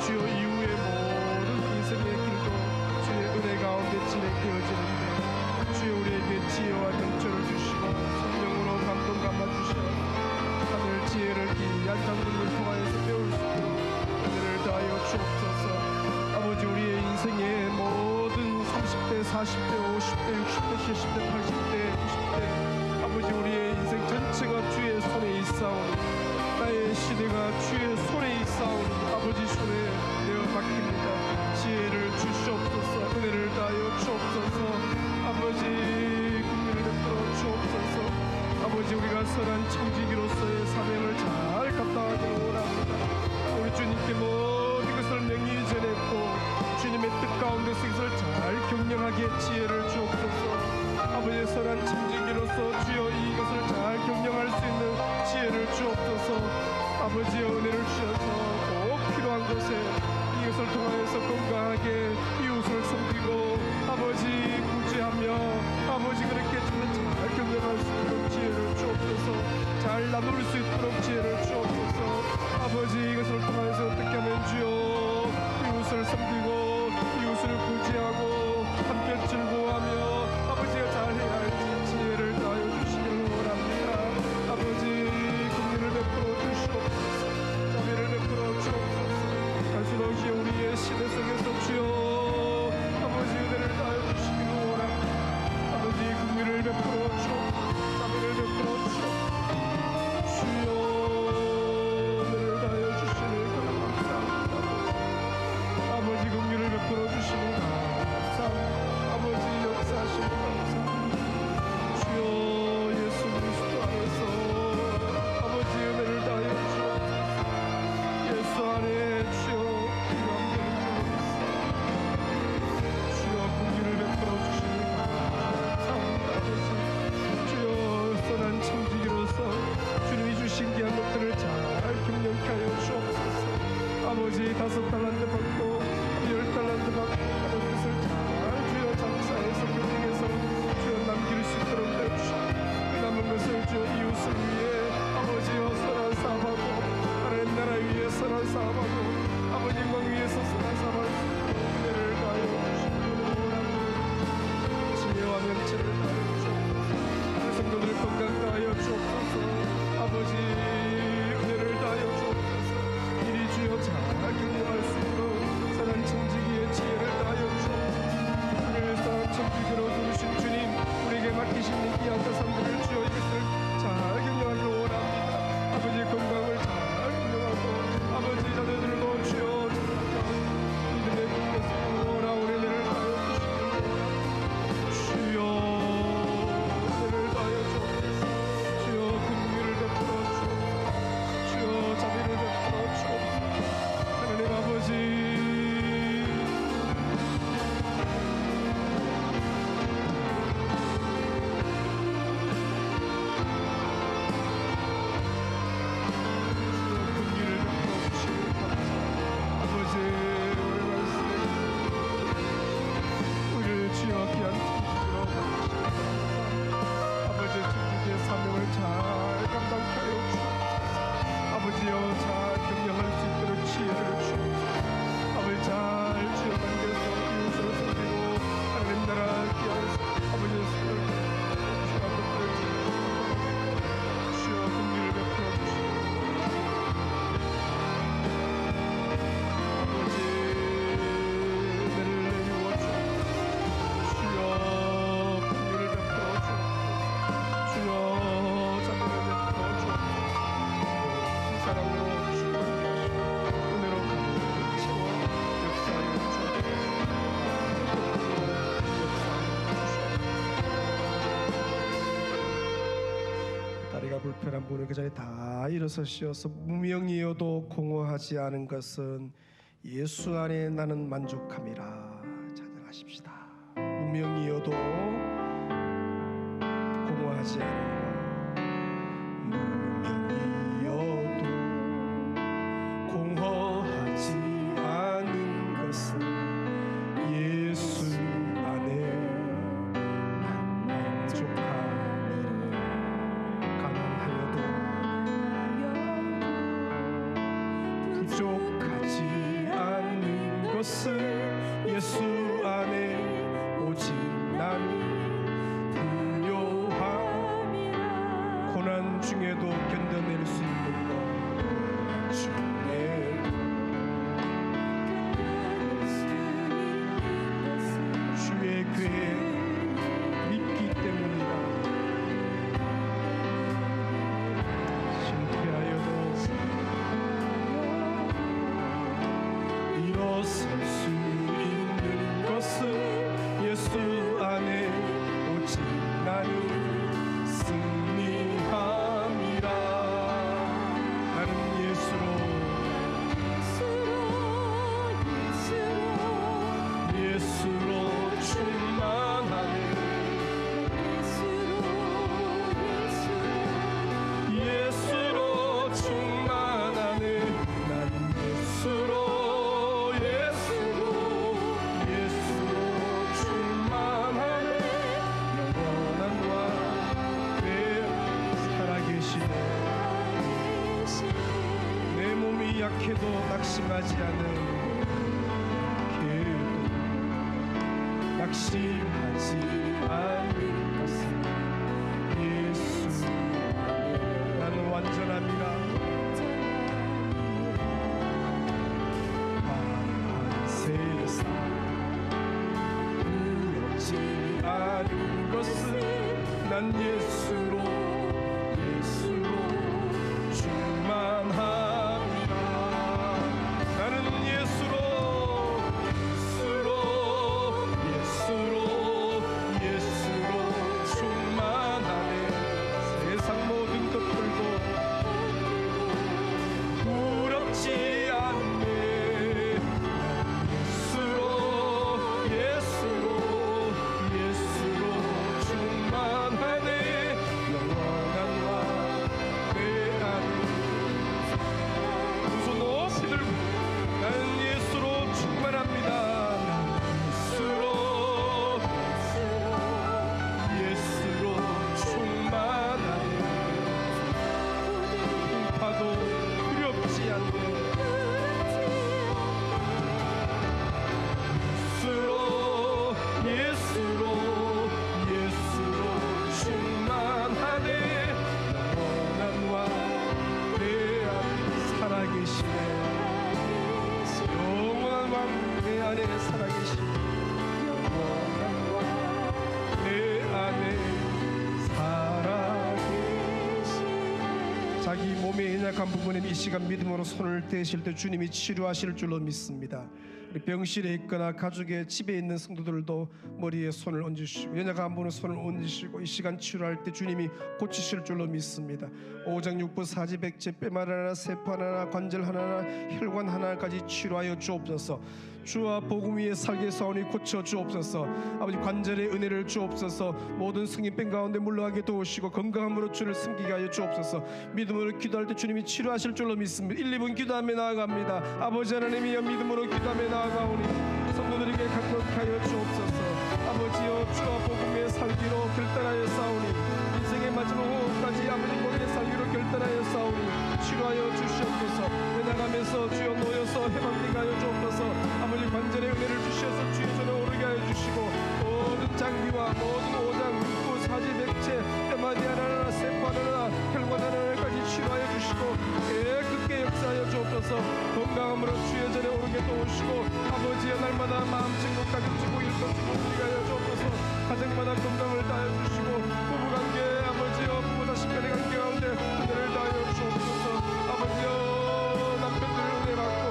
주여 이후의 모든 인생의 길도 주의 은혜 가운데 진행되어지는데 주여 우리에게 지혜와 명철을 주시고 성령으로 감동 감아주시어 하늘 지혜를 귀한 장로님을 통하여서 배울 수 있도록 은혜를 다하여 주옵소서. 아버지 우리의 인생의 모든 30대 40대 50대 60대 70대 80대 90대 아버지 우리의 인생 전체가 주의 손에 있사오니 나의 시대가 주의 손에 있사오니 아버지 손에 내어 맡깁니다. 지혜를 주시옵소서. 은혜를 다하여 주옵소서. 아버지 국민을 베풀어 주옵소서. 아버지 우리가 선한 청지기로서의 사명을 잘 감당하기를 원합니다. 우리 주님께 모든 것을 명히 전했고 주님의 뜻 가운데서 이것을 잘 경영하기에 지혜를 주옵소서. 아버지의 선한 청지기로서 주여 이것을 잘 경영할 수 있는 지혜를 주옵소서. 아버지의 은혜를 주셔서 꼭 필요한 곳에 이것을 통하여서 건강하게 이웃을 섬기고 아버지 구제하며 아버지 그렇게 주는 잘 경영할 수 있도록 지혜를 주옵소서. 잘 나눌 수 있도록 지혜를 주옵소서. 아버지 이것을 통하여서 어떻게 하면 주여 이웃을 섬기고 이웃을 구제하고 함께 즐거워하며 자리가 불편한 분은 그 자리에 다 일어서시어서 무명이어도 공허하지 않은 것은 예수 안에 나는 만족함이라 찬양하십시다. 무명이어도 공허하지 않은 것, 무명이어도 공허하지 않은 것은 예수 안에 난 만족함이라. 가난하여도 부족하지 않는 것은 예수 안에 오직 나는 부요함이라. 고난 중에도 견뎌낼 수 있는 것 중에도 주의 괴 믿기 때문이다. 실패하여도 일어설 수 있는 것은 예수 안에 오직 나는 승리함이라. 나는 예수로 충만하네. 예수로 충만하네. 난 예수로 충만하네. 영원한 왕 내 살아계시네. 내 몸이 약해도 낙심하지 않은 낙심하지 않을 것은 예수 안에 나는 완전함이라. 한 세상 두렵지 않은 것은 난 예수로 충만함이라. 나는 예수로 충만하네. 세상 모든 것들도 두렵지 않네. 예수로 충만하네. 영원한 왕 내 안에 두 손 높이 들고 나는 예수로 충만합니다. 예수로 충만하네. 풍파도 두렵지 않네. 예수로 충만하네. 영원한 왕 내 안에 살아계시네. 영원한 왕 내 안에 살아계시네. 영원한 왕 내 안에 살아계시네. 자기 몸의 연약한 부분에 이 시간 믿음으로 손을 대실 때 주님이 치료하실 줄로 믿습니다. 병실에 있거나 가족의 집에 있는 성도들도 머리에 손을 얹으시고 연약한 분은 손을 얹으시고 이 시간 치료할 때 주님이 고치실 줄로 믿습니다. 오장육부 사지백제 뼈마리 하나 세포 하나 관절 하나 혈관 하나까지 치료하여 주옵소서. 주와 복음 위에 살게 사오니 고쳐 주옵소서. 아버지 관절의 은혜를 주옵소서. 모든 승인병 가운데 물러가게 도우시고 건강함으로 주를 섬기게 하여 주옵소서. 믿음으로 기도할 때 주님이 치료하실 줄로 믿습니다. 1, 2분 기도하며 나아갑니다. 아버지 하나님이여 믿음으로 기도하며 나아가오니 성도들에게 강력하여 주옵소서. 아버지여 주와 복음 위에 살기로 결단하여 싸우니 인생의 마지막 호흡까지 아버지 거기에 살기로 결단하여 싸우니 치료하여 주시옵소서. 내나가면서 주여 놓여서 해방되게 하여 주옵소서. 아버지 관절의 은혜를 주시어서 주의 전에 오르게 하여 주시고 모든 장기와 모든 오장 육부 사지 백체 뼈마디 하나하나 세포 하나하나 혈관 하나하나까지 치료하여 주시고 깨끗게 역사하여 주옵소서. 건강함으로 주의 전에 오르게 도우시고 아버지의 날마다 마음 친구 가정 친구 일동 친구 우리가 하여 주옵소서. 가정마다 건강을 다하여 주시고 부부관계 아버지여 부부 자식 간의 관계 가운데 은혜를 다하여 주옵소서. 아버지여 남편들 은혜 받고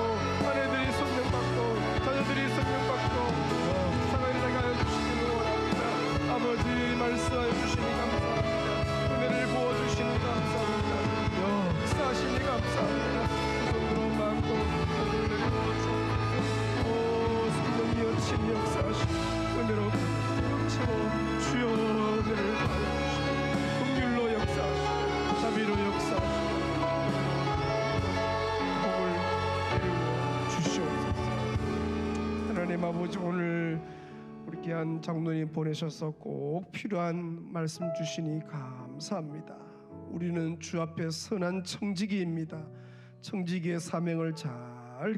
아내들이 성령 받고 자녀들이 성령 받고 상하이 나가여 주시기를 원합니다. 아버지 말씀하여 주시니 감사합니다. 은혜를 부어주시니 감사합니다. 하나님 아버지, 오늘 우리 귀한 장로님 보내셔서 꼭 필요한 말씀 주시니 감사합니다. 우리는 주 앞에 선한 청지기입니다. 청지기의 사명을 잘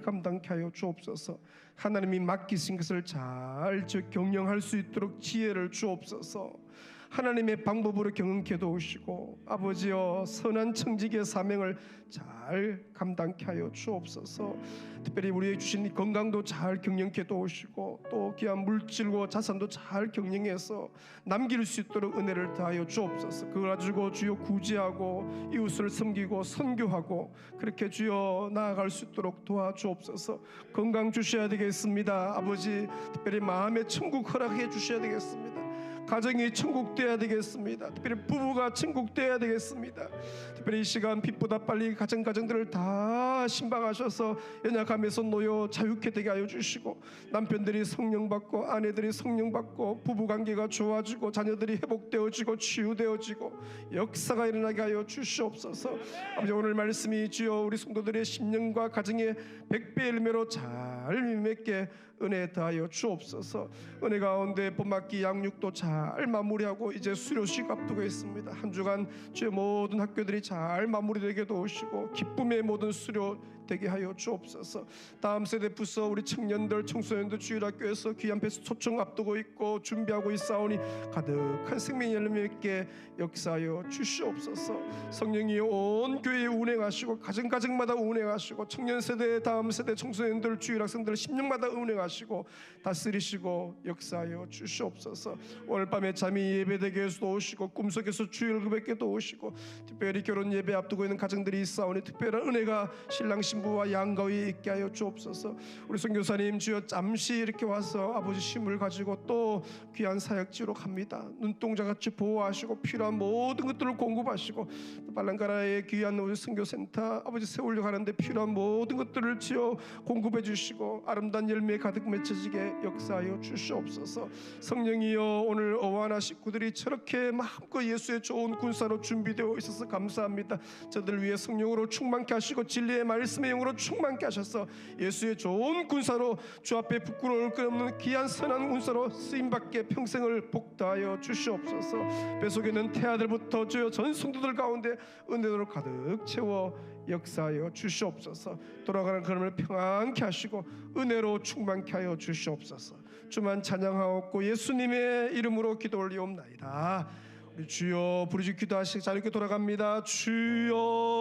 감당케 하여 주옵소서. 하나님이 맡기신 것을 잘 경영할 수 있도록 지혜를 주옵소서. 하나님의 방법으로 경영케 도우시고 아버지여 선한 청지기의 사명을 잘 감당케 하여 주옵소서. 특별히 우리에게 주신 건강도 잘 경영케 도우시고 또 귀한 물질과 자산도 잘 경영해서 남길 수 있도록 은혜를 다하여 주옵소서. 그걸 가지고 주여 구제하고 이웃을 섬기고 선교하고 그렇게 주여 나아갈 수 있도록 도와주옵소서. 건강 주셔야 되겠습니다. 아버지, 특별히 마음의 천국 허락해 주셔야 되겠습니다. 가정이 천국되어야 되겠습니다. 특별히 부부가 천국되어야 되겠습니다. 특별히 이 시간 빛보다 빨리 가정들을 다 신방하셔서 연약함에서 놓여 자유케 되게 하여 주시고 남편들이 성령 받고 아내들이 성령 받고 부부관계가 좋아지고 자녀들이 회복되어지고 치유되어지고 역사가 일어나게 하여 주시옵소서. 아버지, 오늘 말씀이 주여 우리 성도들의 심령과 가정에 100배 열매로 잘 맺게 은혜 다하여 주옵소서. 은혜 가운데 봄맞기 양육도 잘 마무리하고 이제 수료식 앞두고 있습니다. 한 주간 주의 모든 학교들이 잘 마무리되게 도우시고 기쁨의 모든 수료 되게 하여 주옵소서. 다음 세대 부서 우리 청년들 청소년들 주일학교에서 귀한 배수 초청 앞두고 있고 준비하고 있사오니 가득한 생명 열매 있게 역사하여 주시옵소서. 성령이 온 교회에 운행하시고 가정마다 운행하시고 청년 세대 다음 세대 청소년들 주일학생들 심령마다 운행하시고 다스리시고 역사하여 주시옵소서. 오늘 밤에 잠이 예배되게 해서 오시고 꿈속에서 주일 뵙게 도우시고 특별히 결혼 예배 앞두고 있는 가정들이 있사오니 특별한 은혜가 신랑 신부와 양가 위에 있게 하여 주옵소서. 우리 선교사님 주여 잠시 이렇게 와서 아버지 힘을 가지고 또 귀한 사역지로 갑니다. 눈동자같이 보호하시고 필요한 모든 것들을 공급하시고 발랑가라의 귀한 우리 선교센터 아버지 세우려 하는데 필요한 모든 것들을 지어 공급해 주시고 아름다운 열매 가득 맺혀지게 역사하여 주시옵소서. 성령이여 오늘 어와나 식구들이 저렇게 마음껏 예수의 좋은 군사로 준비되어 있어서 감사합니다. 저들 위해 성령으로 충만케 하시고 진리의 말씀의 영으로 충만케 하셔서 예수의 좋은 군사로 주 앞에 부끄러울 것 없는 귀한 선한 군사로 쓰임받게 평생을 복다하여 주시옵소서. 뱃속에는 태아들부터 주여 전 성도들 가운데 은혜로 가득 채워 역사하여 주시옵소서. 돌아가는 걸음을 평안케 하시고 은혜로 충만케 하여 주시옵소서. 주만 찬양하옵고 예수님의 이름으로 기도 올리옵나이다. 우리 주여 부르짖 기도하시기 자리에 돌아갑니다. 주여